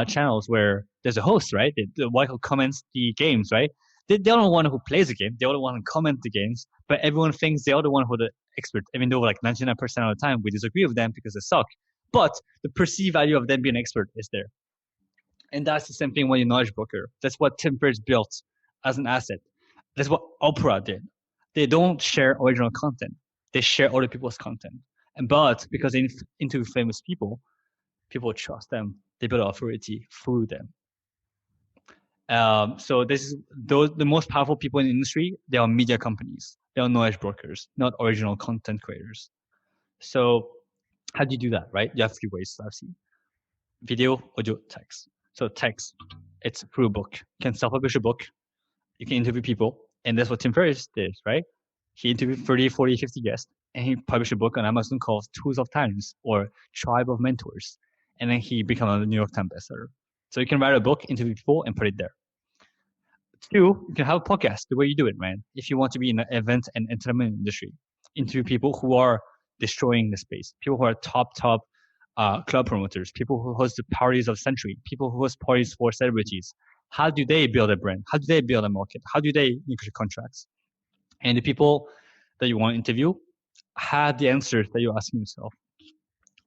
channels where there's a host, right? The one who comments the games, right? They're the one who plays the game. They're the one who comments the games. But everyone thinks they're the one who the expert, even though like 99% of the time we disagree with them because they suck. But the perceived value of them being an expert is there. And that's the same thing when you're a knowledge broker. That's what Tim Ferriss built as an asset. That's what Oprah did. They don't share original content. They share other people's content. But because they interview famous people, people trust them. They build authority through them. So this is the most powerful people in the industry. They are media companies. They are knowledge brokers, not original content creators. So how do you do that, right? You have three ways I've seen: video, audio, text. So text, it's through a book. You can self-publish a book. You can interview people. And that's what Tim Ferriss did, right? He interviewed 30, 40, 50 guests, and he published a book on Amazon called Tools of Talents or Tribe of Mentors. And then he became a New York Times bestseller. So you can write a book, interview people, and put it there. Two, you can have a podcast the way you do it, man. If you want to be in the event and entertainment industry, interview people who are destroying the space, people who are top club promoters, people who host the parties of the century, people who host parties for celebrities. How do they build a brand? How do they build a market? How do they negotiate contracts? And the people that you want to interview have the answers that you're asking yourself.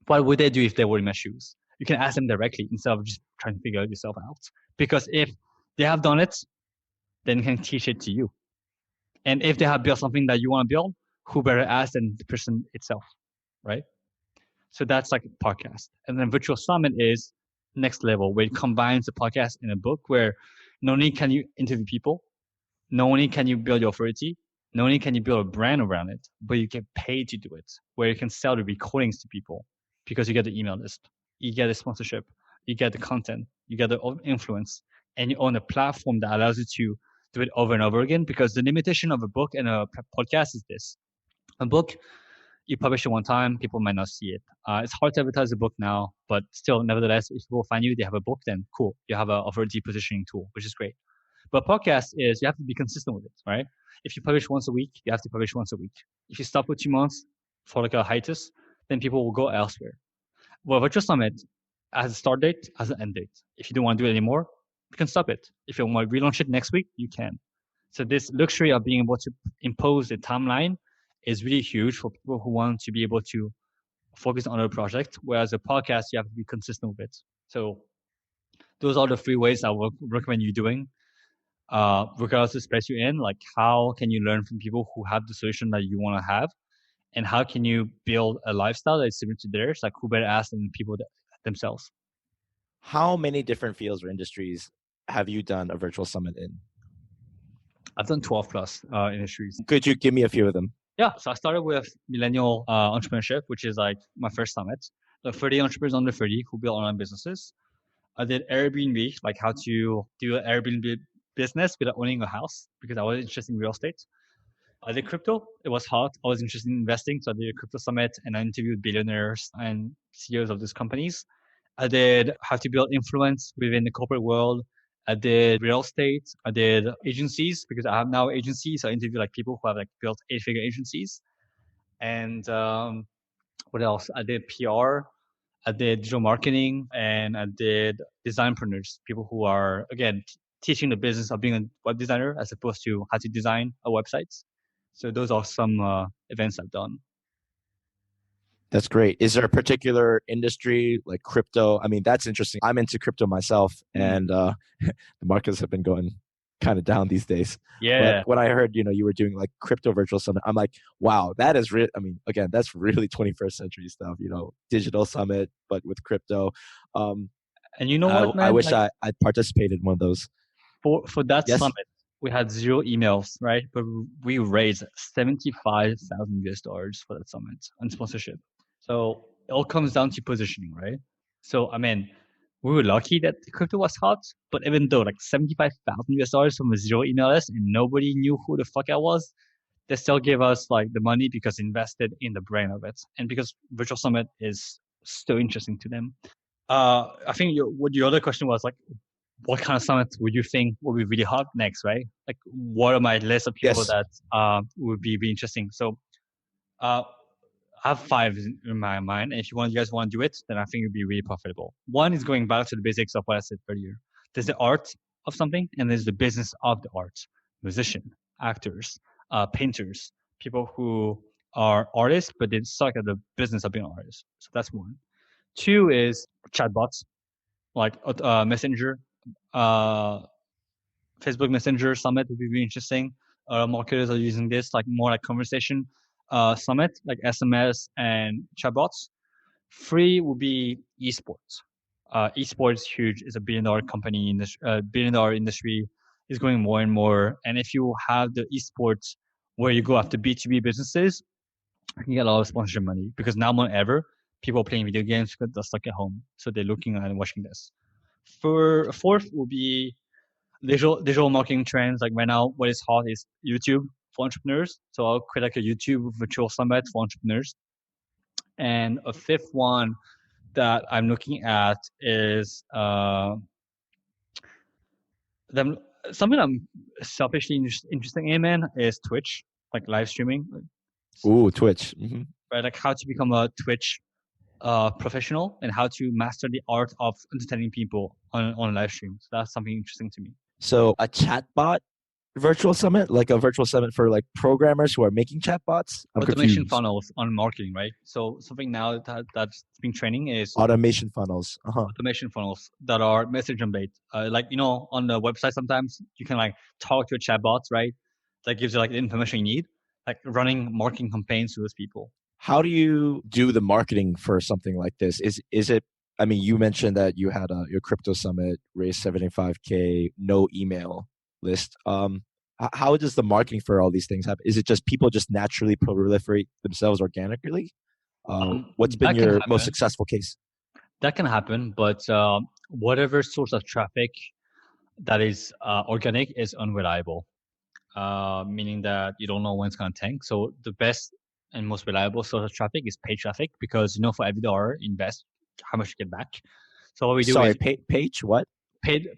What would they do if they were in my shoes? You can ask them directly instead of just trying to figure yourself out. Because if they have done it, then they can teach it to you. And if they have built something that you want to build, who better ask than the person itself, right? So that's like a podcast. And then virtual summit is next level where it combines the podcast and a book where not only can you interview people, not only can you build your authority, not only can you build a brand around it, but you get paid to do it, where you can sell the recordings to people because you get the email list, you get the sponsorship, you get the content, you get the influence, and you own a platform that allows you to do it over and over again. Because the limitation of a book and a podcast is this: a book, You publish it one time, people might not see it. It's hard to advertise a book now, but still, nevertheless, if people find you, they have a book, then cool. You have a offer depositioning tool, which is great. But podcast is you have to be consistent with it, right? If you publish once a week, you have to publish once a week. If you stop for 2 months for like a hiatus, then people will go elsewhere. Well, Virtual Summit has a start date, has an end date. If you don't want to do it anymore, you can stop it. If you want to relaunch it next week, you can. So this luxury of being able to impose a timeline is really huge for people who want to be able to focus on a project. Whereas a podcast, you have to be consistent with it. So those are the three ways I would recommend you doing. Regardless of the space you're in, like how can you learn from people who have the solution that you want to have, and how can you build a lifestyle that is similar to theirs? Like who better ask than people themselves? How many different fields or industries have you done a virtual summit in? I've done 12 plus industries. Could you give me a few of them? Yeah, so I started with millennial entrepreneurship, which is like my first summit. The 30 entrepreneurs under 30 who build online businesses. I did Airbnb, like how to do an Airbnb business without owning a house, because I was interested in real estate. I did crypto. It was hot. I was interested in investing. So I did a crypto summit and I interviewed billionaires and CEOs of these companies. I did how to build influence within the corporate world. I did real estate. I did agencies because I have now agencies. So I interview like people who have like built 8-figure agencies. And what else? I did PR. I did digital marketing, and I did designpreneurs, people who are again teaching the business of being a web designer as opposed to how to design a website. So those are some events I've done. That's great. Is there a particular industry like crypto? I mean, that's interesting. I'm into crypto myself, and the markets have been going kind of down these days. Yeah. But when I heard, you were doing like crypto virtual summit, I'm like, wow, that is real. I mean, again, that's really 21st century stuff, digital summit, but with crypto. And you know what, man? I wish I participated in one of those. For that Yes. summit, we had 0 emails, right? But we raised $75,000 for that summit on sponsorship. So it all comes down to positioning, right? So I mean, we were lucky that the crypto was hot, but even though like $75,000 from a 0 email list and nobody knew who the fuck I was, they still gave us like the money because invested in the brain of it, and because Virtual Summit is so interesting to them. I think your other question was like, what kind of summits would you think would be really hot next, right? Like, what are my list of people that would be really interesting? So, I have 5 in my mind. And if you guys want to do it, then I think it'd be really profitable. One is going back to the basics of what I said earlier. There's the art of something, and there's the business of the art. Musician, actors, painters, people who are artists, but they suck at the business of being an artist. So that's one. 2 is chatbots, like Messenger, Facebook Messenger summit would be really interesting. Marketers are using this like more like conversation summit, like SMS and chatbots. 3 would be esports. Esports is huge. It's a billion-dollar company in this billion-dollar industry. Is growing more and more. And if you have the esports where you go after B2B businesses, you can get a lot of sponsorship money, because now more than ever, people are playing video games because they're stuck at home. So they're looking and watching this. For 4th will be digital marketing trends. Like right now, what is hot is YouTube for entrepreneurs. So I'll create like a YouTube virtual summit for entrepreneurs. And a 5th one that I'm looking at is something I'm selfishly interested in, man, is Twitch, like live streaming. Ooh, Twitch. Mm-hmm. Right, like how to become a Twitch professional and how to master the art of entertaining people on live stream. So that's something interesting to me. So a chatbot virtual summit, like a virtual summit for like programmers who are making chatbots. Automation funnels on marketing, right? So something now that's been training is automation funnels. Automation funnels that are message based. Like on the website, sometimes you can like talk to a chatbot, right? That gives you like the information you need, like running marketing campaigns to those people. How do you do the marketing for something like this? Is it? I mean, you mentioned that you had your crypto summit, raised 75K, no email list. How does the marketing for all these things happen? Is it just people just naturally proliferate themselves organically? What's been your most successful case? That can happen, but whatever source of traffic that is organic is unreliable, meaning that you don't know when it's going to tank. So the best and most reliable source of traffic is paid traffic because for every dollar you invest, how much you get back. So what we do Sorry, is page what? paid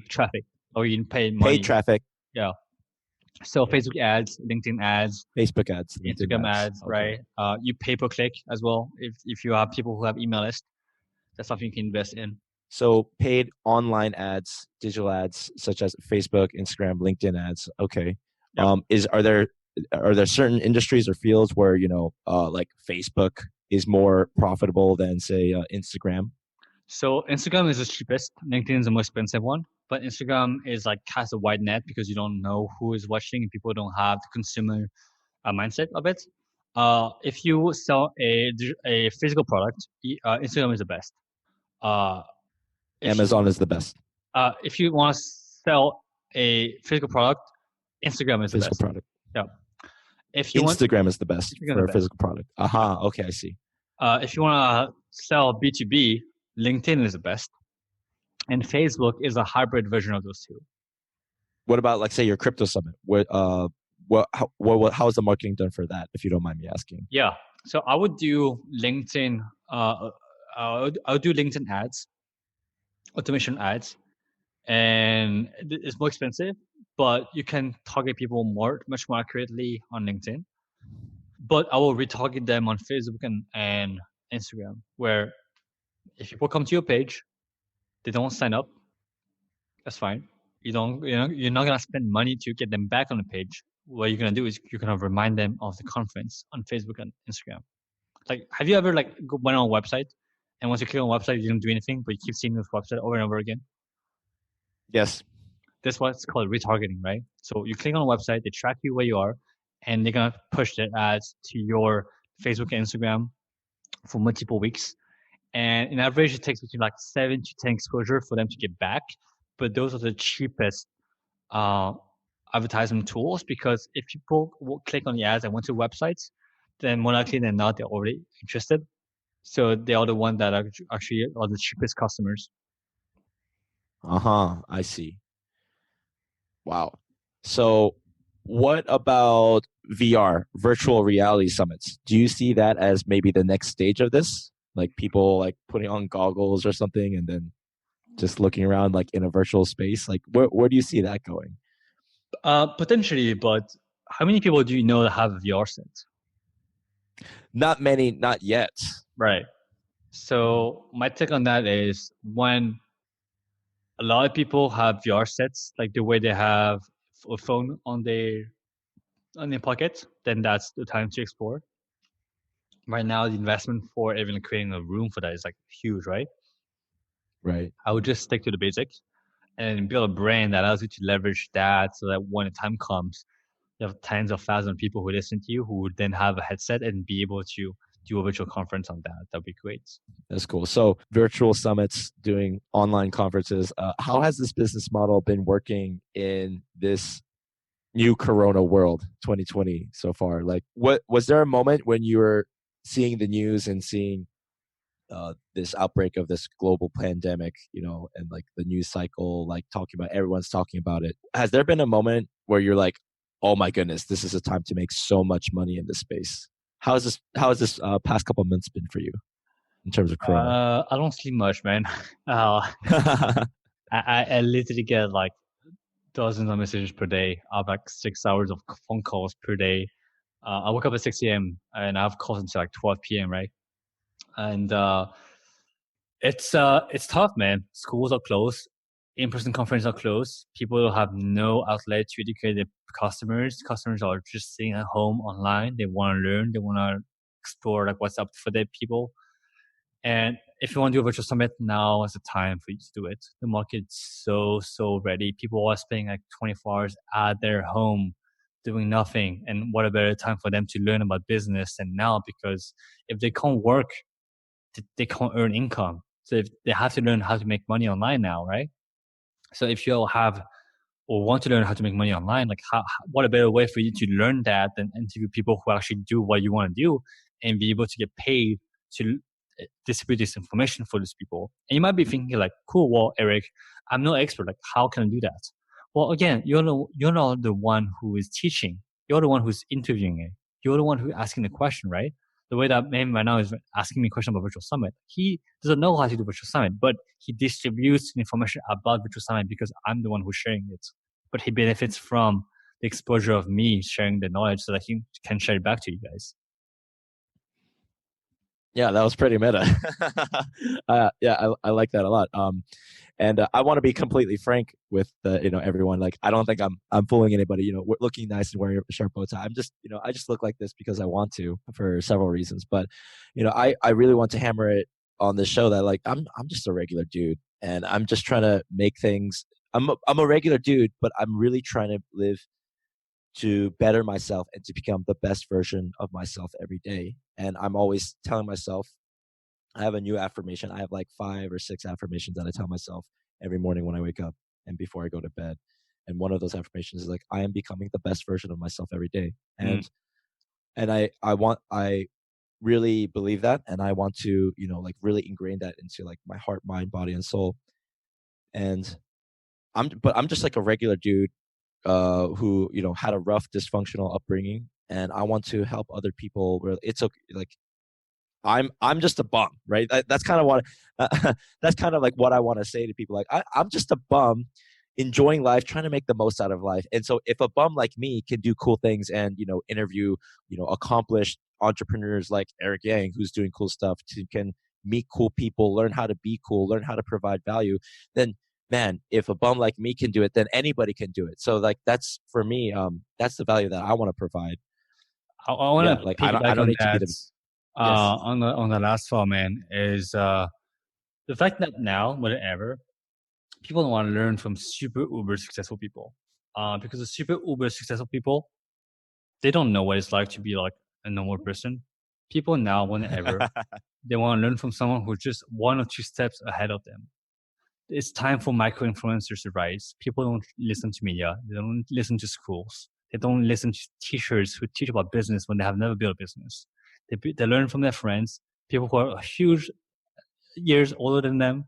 traffic, or you pay Paid money. traffic, Yeah. So Facebook ads, LinkedIn ads, Facebook ads, LinkedIn Instagram ads. ads, Okay. right? You pay per click as well. If you have people who have email list, that's something you can invest in. So paid online ads, digital ads such as Facebook, Instagram, LinkedIn ads. Okay. Yep. Is are there certain industries or fields where like Facebook is more profitable than say Instagram? So Instagram is the cheapest. LinkedIn is the most expensive one. But Instagram is like cast a wide net because you don't know who is watching and people don't have the consumer mindset of it. If you sell a physical product, Instagram is the best. Uh, if you Amazon is the best if you want to sell a physical product, Instagram is the physical best. product. Yeah. If you want Instagram is the best Instagram for the a best. physical product. Yeah. Aha. Okay, I see. If you want to sell B2B, LinkedIn is the best. And Facebook is a hybrid version of those two. What about like say your crypto summit? How is the marketing done for that? If you don't mind me asking. Yeah. So I would do LinkedIn. I would do LinkedIn ads, automation ads, and it's more expensive, but you can target people much more accurately on LinkedIn. But I will retarget them on Facebook and Instagram, where if people come to your page, they don't sign up, that's fine. You're not gonna spend money to get them back on the page. What you're gonna do is you're gonna remind them of the conference on Facebook and Instagram. Like, have you ever went on a website and once you click on a website, you don't do anything, but you keep seeing this website over and over again? Yes. That's what's called retargeting, right? So you click on a website, they track you where you are, and they're gonna push their ads to your Facebook and Instagram for multiple weeks. And in average, it takes between like 7 to 10 exposure for them to get back. But those are the cheapest uh, advertisement tools because if people will click on the ads and went to websites, then more likely than not, they're already interested. So they are the ones that are actually are the cheapest customers. Uh-huh. I see. Wow. So what about VR, virtual reality summits? Do you see that as maybe the next stage of this? Like people like putting on goggles or something and then just looking around like in a virtual space? Like where do you see that going? Potentially, but how many people do you know that have a VR set? Not many, not yet. Right. So my take on that is when a lot of people have VR sets, like the way they have a phone on their pocket, then that's the time to explore. Right now, the investment for even creating a room for that is like huge, right? Right. I would just stick to the basics and build a brand that allows you to leverage that so that when the time comes, you have tens of thousands of people who listen to you who would then have a headset and be able to do a virtual conference on that. That'd be great. That's cool. So virtual summits, doing online conferences. How has this business model been working in this new Corona world, 2020 so far? Like, what was there a moment when you were seeing the news and seeing this outbreak of this global pandemic, and like the news cycle, like talking about everyone's talking about it? Has there been a moment where you're like, oh my goodness, this is a time to make so much money in this space? How has this past couple of months been for you in terms of Corona? I don't sleep much, man. I literally get like dozens of messages per day. I have like 6 hours of phone calls per day. I wake up at 6 a.m. and I have calls until like 12 p.m. Right, and it's tough, man. Schools are closed, in-person conferences are closed. People have no outlet to educate their customers. Customers are just sitting at home online. They want to learn. They want to explore like what's up for their people. And if you want to do a virtual summit, now is the time for you to do it. The market's so ready. People are spending like 24 hours at their home doing nothing. And what a better time for them to learn about business than now, because if they can't work, they can't earn income. So if they have to learn how to make money online now, right? So if you have or want to learn how to make money online, like what a better way for you to learn that than interview people who actually do what you want to do and be able to get paid to distribute this information for these people. And you might be thinking like, cool, well, Eric, I'm no expert. Like, how can I do that? Well, again, you're not the one who is teaching. You're the one who's interviewing it. you're the one who's asking the question, right? The way that man right now is asking me a question about virtual summit. He doesn't know how to do virtual summit, but he distributes information about virtual summit because I'm the one who's sharing it. But he benefits from the exposure of me sharing the knowledge so that he can share it back to you guys. Yeah, that was pretty meta. Yeah, I like that a lot. And I want to be completely frank with everyone. Like, I don't think I'm fooling anybody. Looking nice and wearing a sharp bow tie. I'm just I just look like this because I want to for several reasons. But I really want to hammer it on this show that like I'm just a regular dude, and I'm just trying to make things. I'm a regular dude, but I'm really trying to live to better myself and to become the best version of myself every day. And I'm always telling myself, I have a new affirmation. I have like 5 or 6 affirmations that I tell myself every morning when I wake up and before I go to bed. And one of those affirmations is like, I am becoming the best version of myself every day. And I really believe that. And I want to, like really ingrain that into like my heart, mind, body, and soul. And I'm just like a regular dude who had a rough dysfunctional upbringing, and I want to help other people where it's okay. Like I'm just a bum, right? That's kind of what that's kind of like what I want to say to people. Like I'm just a bum enjoying life, trying to make the most out of life. And so if a bum like me can do cool things and interview accomplished entrepreneurs like Eric Yang, who's doing cool stuff, can meet cool people, learn how to be cool, learn how to provide value, then man, if a bum like me can do it, then anybody can do it. So like that's for me, that's the value that I want to provide. I want to Like I piggyback don't on need to be that. the yes. On the last fall, man, is the fact that now more than ever, people don't want to learn from super uber successful people. Because the super uber successful people, they don't know what it's like to be like a normal person. People now more than ever, they want to learn from someone who's just 1 or 2 steps ahead of them. It's time for micro influencers to rise. People don't listen to media. They don't listen to schools. They don't listen to teachers who teach about business when they have never built a business. They learn from their friends, people who are huge years older than them,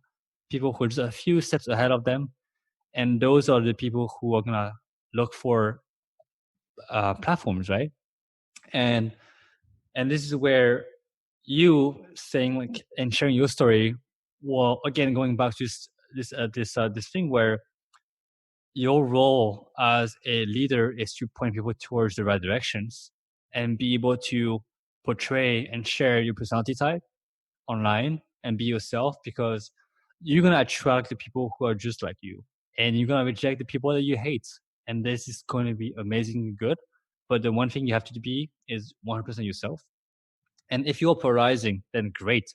people who are just a few steps ahead of them. And those are the people who are going to look for platforms, right? And this is where you saying like and sharing your story, well, again, going back to this thing where your role as a leader is to point people towards the right directions and be able to portray and share your personality type online and be yourself, because you're going to attract the people who are just like you, and you're going to reject the people that you hate. And this is going to be amazingly good. But the one thing you have to be is 100% yourself. And if you're polarizing, then great.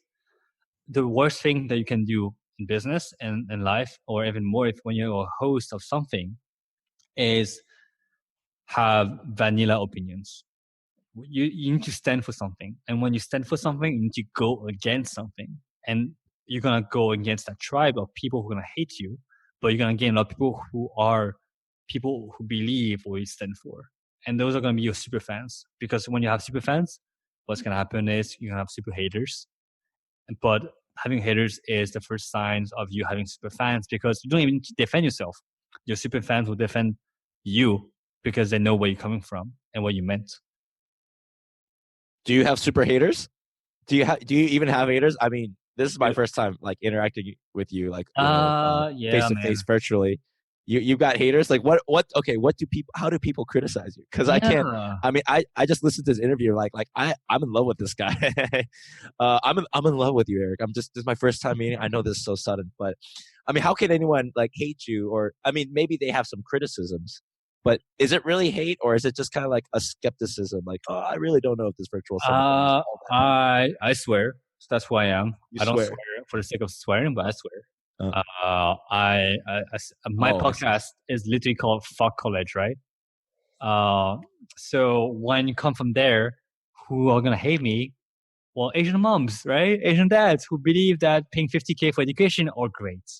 The worst thing that you can do in business and in life, or even more if when you're a host of something, is have vanilla opinions. You need to stand for something. And when you stand for something, you need to go against something. And you're going to go against that tribe of people who are going to hate you, but you're going to gain a lot of people who are people who believe what you stand for. And those are going to be your super fans. Because when you have super fans, what's going to happen is you're going to have super haters. But having haters is the first signs of you having super fans, because you don't even defend yourself. Your super fans will defend you because they know where you're coming from and what you meant. Do you have super haters? Do you even have haters? I mean, this is my first time like interacting with you, like face to face virtually. You got haters? Like what? Okay, what do people? How do people criticize you? Because I can't. I mean, I just listened to this interview. Like I'm in love with this guy. I'm in love with you, Eric. This is my first time meeting. I know this is so sudden, but I mean, how can anyone like hate you? Or I mean, maybe they have some criticisms. But is it really hate, or is it just kind of like a skepticism? Like, oh, I really don't know if this virtual summit. I swear. So that's who I am. I don't swear swear for the sake of swearing, but I swear. Oh. My podcast is literally called "Fuck College," right? So when you come from there, who are gonna hate me? Well, Asian moms, right? Asian dads who believe that paying $50K for education are great,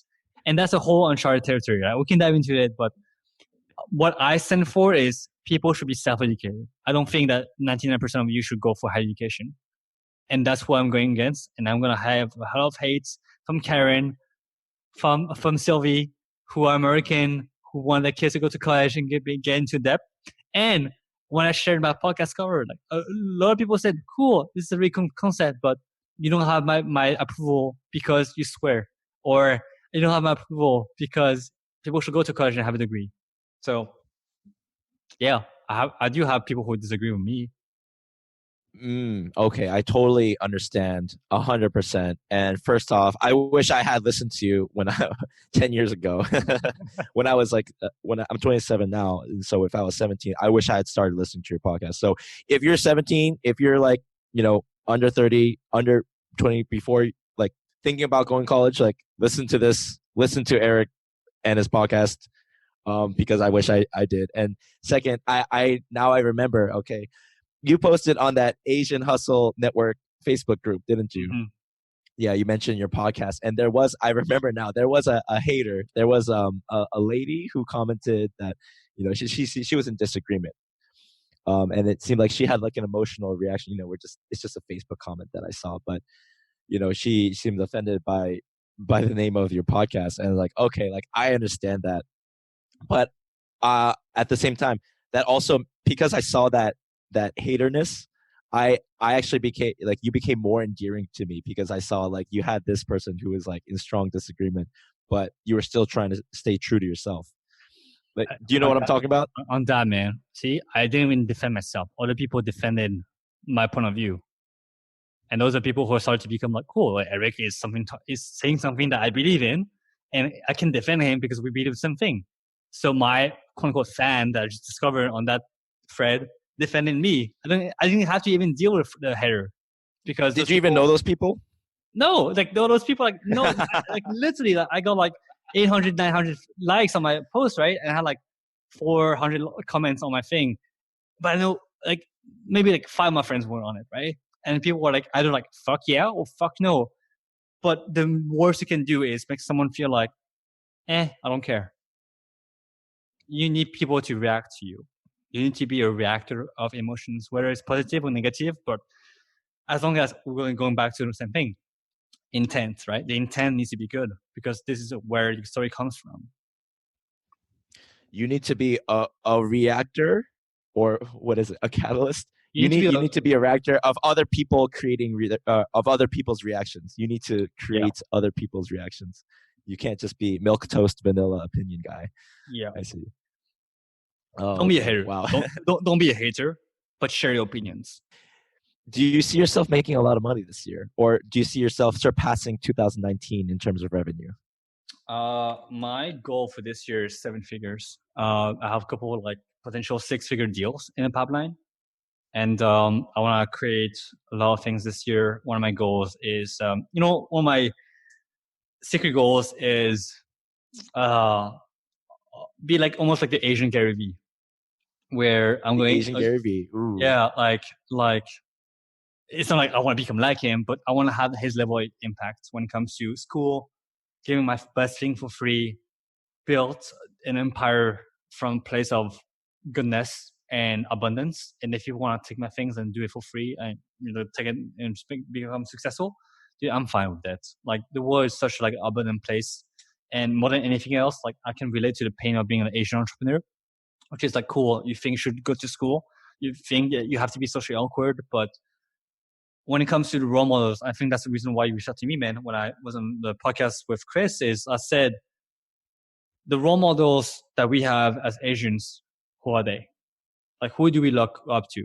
and that's a whole uncharted territory, right? We can dive into it, but what I stand for is people should be self-educated. I don't think that 99% of you should go for higher education. And that's what I'm going against. And I'm going to have a lot of hates from Karen, from Sylvie, who are American, who want their kids to go to college and get into debt. And when I shared my podcast cover, like a lot of people said, "Cool, this is a really cool concept, but you don't have my approval because you swear, or you don't have my approval because people should go to college and have a degree." So yeah, I do have people who disagree with me. Okay, I totally understand 100%. And first off, I wish I had listened to you when I 10 years ago, when I was like, I'm 27 now. So if I was 17, I wish I had started listening to your podcast. So if you're 17, if you're like, under 30, under 20, before like thinking about going to college, like listen to this, listen to Eric and his podcast. Because I wish I did. And second, I now I remember, okay, you posted on that Asian Hustle Network Facebook group, didn't you? Mm-hmm. Yeah, you mentioned your podcast, and I remember now, there was a hater. There was a lady who commented that she was in disagreement, and it seemed like she had like an emotional reaction. It's just a Facebook comment that I saw, but she seemed offended by the name of your podcast, and like, okay, like I understand that, but at the same time, that also, because I saw that haterness, I actually became like, you became more endearing to me, because I saw like you had this person who was like in strong disagreement, but you were still trying to stay true to yourself. Like, do you know what I'm talking about? On that, man. See, I didn't even defend myself. Other people defended my point of view. And those are people who are starting to become like, cool, like Eric is saying something that I believe in, and I can defend him because we believe the same thing. So my quote unquote fan that I just discovered on that thread defending me. I didn't have to even deal with the hater, because Did you even know those people? No, like those people, like no, like literally, like, I got like 800, 900 likes on my post, right? And I had like 400 comments on my thing. But I know like maybe like 5 of my friends were on it, right? And people were like either like fuck yeah or fuck no. But the worst you can do is make someone feel like, I don't care. You need people to react to you. You need to be a reactor of emotions, whether it's positive or negative. But as long as we're going back to the same thing, intent, right? The intent needs to be good, because this is where the story comes from. You need to be a reactor, or what is it? A catalyst? You need to be a reactor of other people creating of other people's reactions. You need to create other people's reactions. You can't just be milk toast vanilla opinion guy. Yeah, I see. Don't be a hater. Wow. Don't be a hater, but share your opinions. Do you see yourself making a lot of money this year, or do you see yourself surpassing 2019 in terms of revenue? My goal for this year is 7 figures. I have a couple of like potential 6-figure deals in the pipeline, and I want to create a lot of things this year. One of my goals is, one of my secret goals is be like almost like the Asian Gary Vee, where I'm going Asian Gary Vee. Ooh. Yeah, like it's not like I want to become like him, but I want to have his level of impact when it comes to school, giving my best thing for free, built an empire from a place of goodness and abundance. And if you want to take my things and do it for free and take it and become successful, dude, I'm fine with that. Like the world is such like an abundant place, and more than anything else, like I can relate to the pain of being an Asian entrepreneur, which is like cool. You think you should go to school, you think that you have to be socially awkward, but when it comes to the role models, I think that's the reason why you reached out to me, man. When I was on the podcast with Chris, is I said the role models that we have as Asians, who are they? Like, who do we look up to?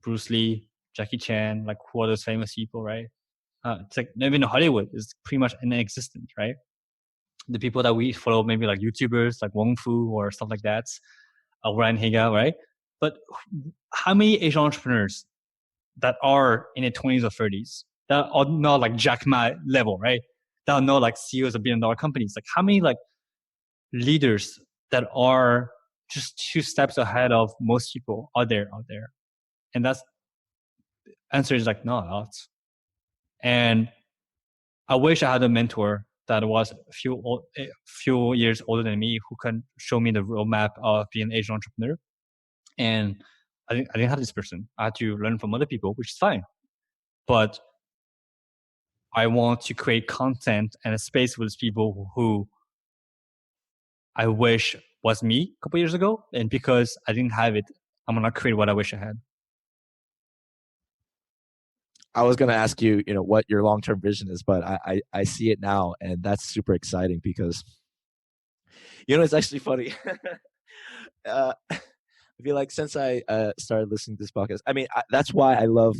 Bruce Lee, Jackie Chan, like who are those famous people, right? It's like even in Hollywood is pretty much inexistent, right? The people that we follow, maybe like YouTubers like Wong Fu or stuff like that, Ryan Higa, right? But how many Asian entrepreneurs that are in their 20s or 30s that are not like Jack Ma level, right? That are not like CEOs of billion-dollar companies. Like how many like leaders that are just 2 steps ahead of most people out there? And that's answer is like no, not. And I wish I had a mentor that was a few years older than me who can show me the roadmap of being an Asian entrepreneur. And I didn't have this person. I had to learn from other people, which is fine. But I want to create content and a space with people who I wish was me a couple years ago. And because I didn't have it I'm gonna create what I wish I had. I was going to ask you, what your long term vision is, but I see it now, and that's super exciting because it's actually funny. I feel like since I started listening to this podcast, I mean, that's why I love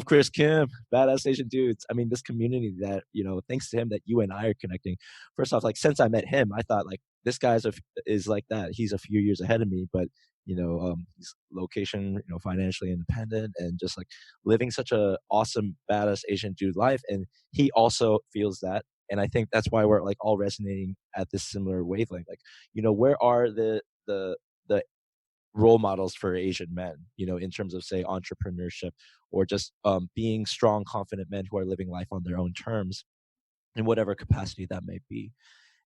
Chris Kim, badass Asian dudes. I mean, this community that thanks to him that you and I are connecting. First off, like since I met him, I thought like this guy's is like that. He's a few years ahead of me, but he's location, financially independent and just like living such a awesome badass Asian dude life, and he also feels that. And I think that's why we're like all resonating at this similar wavelength. Like, where are the role models for Asian men, in terms of say entrepreneurship or just being strong, confident men who are living life on their own terms in whatever capacity that may be.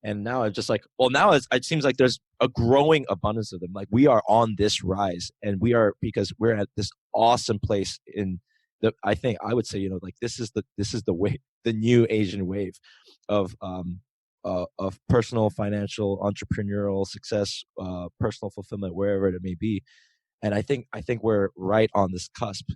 And now it's just like, well, now it seems like there's a growing abundance of them. Like we are on this rise, and we are because we're at this awesome place in the. I think I would say, like this is the way the new Asian wave of personal, financial, entrepreneurial success, personal fulfillment, wherever it may be. And I think we're right on this cusp,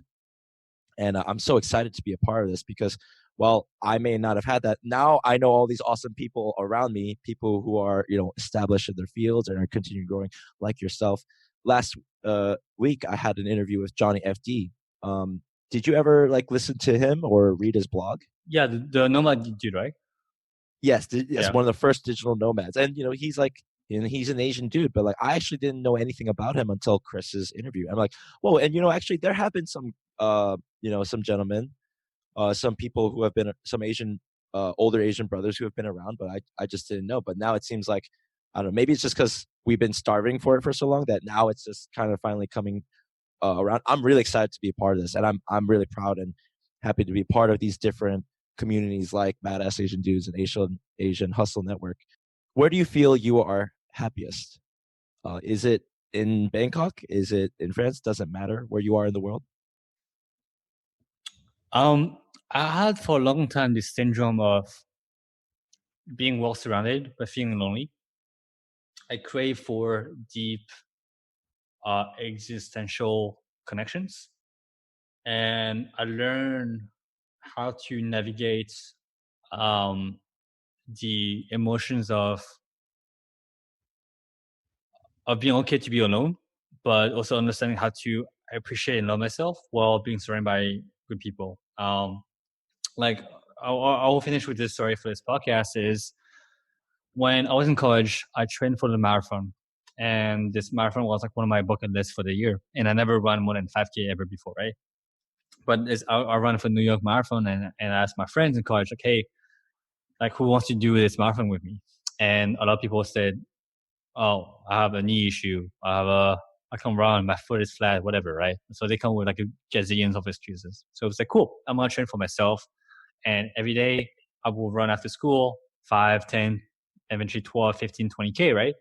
and I'm so excited to be a part of this because while I may not have had that, now I know all these awesome people around me, people who are established in their fields and are continuing growing, like yourself. Last week, I had an interview with Johnny FD. Did you ever like listen to him or read his blog? Yeah, the nomad dude, right? Yes, yes, Yeah. one of the first digital nomads, and he's like, and he's an Asian dude, but like I actually didn't know anything about him until Chris's interview. I'm like, whoa, and actually there have been some gentlemen, some people who have been some Asian, older Asian brothers who have been around, but I just didn't know. But now it seems like I don't know, maybe it's just because we've been starving for it for so long that now it's just kind of finally coming around. I'm really excited to be a part of this, and I'm really proud and happy to be part of these different communities like Badass Asian Dudes and Asian Hustle Network. Where do you feel you are happiest? Is it in Bangkok? Is it in France? Doesn't matter where you are in the world. Um, I had for a long time this syndrome of being well surrounded but feeling lonely. I crave for deep existential connections, and I learned how to navigate um, the emotions of being okay to be alone, but also understanding how to appreciate and love myself while being surrounded by good people. Like I will finish with this story for this podcast. Is when I was in college, I trained for the marathon, and this marathon was like one of my bucket lists for the year. And I never run more than 5K ever before, right? But I run for New York Marathon, and I asked my friends in college, like, hey, like who wants to do this marathon with me? And a lot of people said, oh, I have a knee issue. I can't run. My foot is flat, whatever, right? So they come with like a gazillions of excuses. So it's like, cool. I'm gonna train for myself, and every day I will run after school, 5, 10, eventually 12, 15, 20K, right?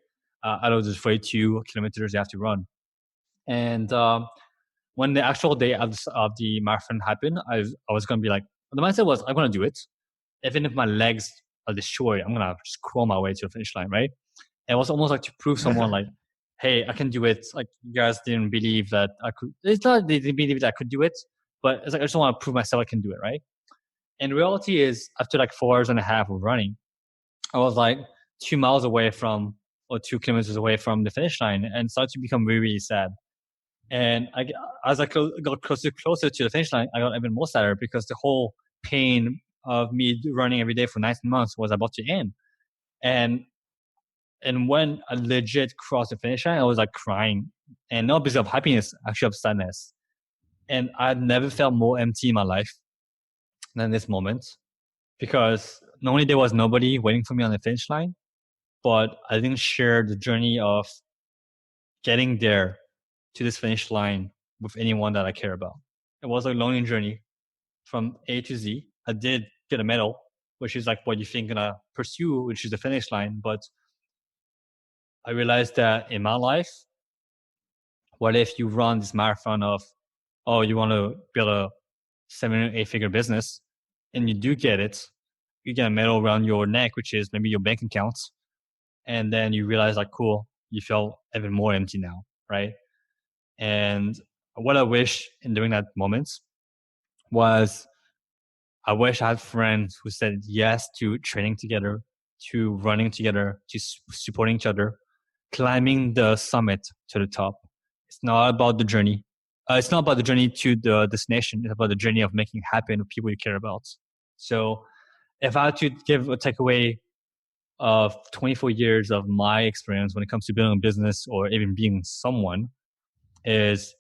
Out of the 42 kilometers you have to run. And when the actual day of the marathon happened, I was gonna be like, the mindset was, I'm gonna do it, even if my legs are destroyed. I'm gonna just crawl my way to the finish line, right? And it was almost like to prove someone like, hey, I can do it. Like you guys didn't believe that I could. It's not they didn't believe that I could do it, but it's like I just want to prove myself I can do it, right? And reality is, after like 4 hours and a half of running, I was like 2 miles away from, or 2 kilometers away from the finish line, and started to become really, really sad. And as I got closer to the finish line, I got even more sadder because the whole pain of me running every day for 19 months was about to end. And when I legit crossed the finish line, I was like crying, and not because of happiness, actually of sadness. And I'd never felt more empty in my life than this moment, because not only there was nobody waiting for me on the finish line, but I didn't share the journey of getting there to this finish line with anyone that I care about. It was a lonely journey from A to Z. I did get a medal, which is like what you think gonna pursue, which is the finish line. But I realized that in my life, what if you run this marathon of, oh, you want to build a 7 or 8 figure business, and you do get it, you get a medal around your neck, which is maybe your bank account, and then you realize like, cool, you feel even more empty now, right? And what I wish in during that moment was I wish I had friends who said yes to training together, to running together, to supporting each other, climbing the summit to the top. It's not about the journey. It's not about the journey to the destination. It's about the journey of making it happen with people you care about. So if I had to give a takeaway of 24 years of my experience when it comes to building a business or even being someone, is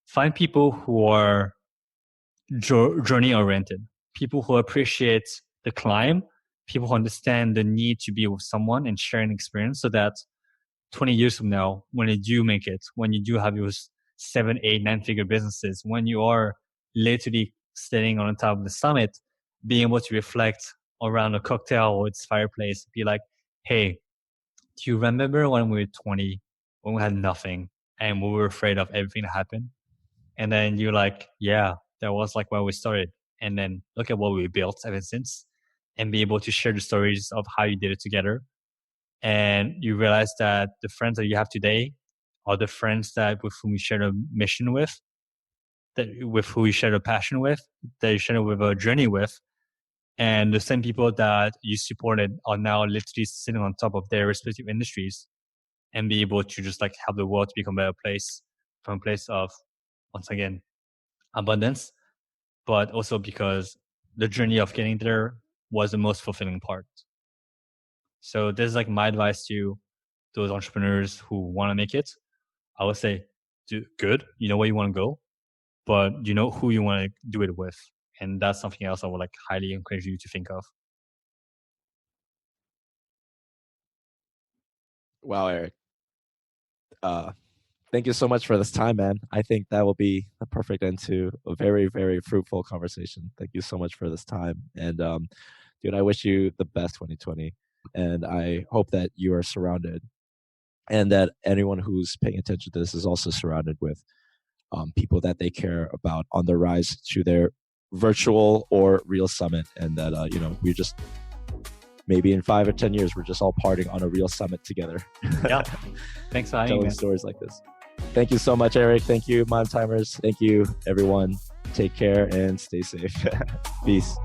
find people who are journey oriented, people who appreciate the climb, people who understand the need to be with someone and share an experience, so that 20 years from now, when you do make it, when you do have your 7, 8, 9-figure businesses, when you are literally sitting on the top of the summit, being able to reflect around a cocktail or its fireplace, be like, hey, do you remember when we were 20, when we had nothing and we were afraid of everything to happen? And then you're like, yeah, that was like where we started. And then look at what we built ever since, and be able to share the stories of how you did it together. And you realize that the friends that you have today are the friends that with whom you share a mission with, that with who you share a passion with, that you share with a journey with. And the same people that you supported are now literally sitting on top of their respective industries, and be able to just like help the world to become a better place, from a place of, once again, abundance, but also because the journey of getting there was the most fulfilling part. So this is like my advice to those entrepreneurs who want to make it. I would say, do good. You know where you want to go, but you know who you want to do it with. And that's something else I would like highly encourage you to think of. Wow, Eric. Thank you so much for this time, man. I think that will be the perfect end to a very, very fruitful conversation. Thank you so much for this time. And dude, I wish you the best 2020. And I hope that you are surrounded, and that anyone who's paying attention to this is also surrounded with people that they care about on the rise to their virtual or real summit. And that, we just, maybe in 5 or 10 years, we're just all partying on a real summit together. Yeah. Thanks for having me. Telling stories like this. Thank you so much, Eric. Thank you, Mom Timers. Thank you, everyone. Take care and stay safe. Peace.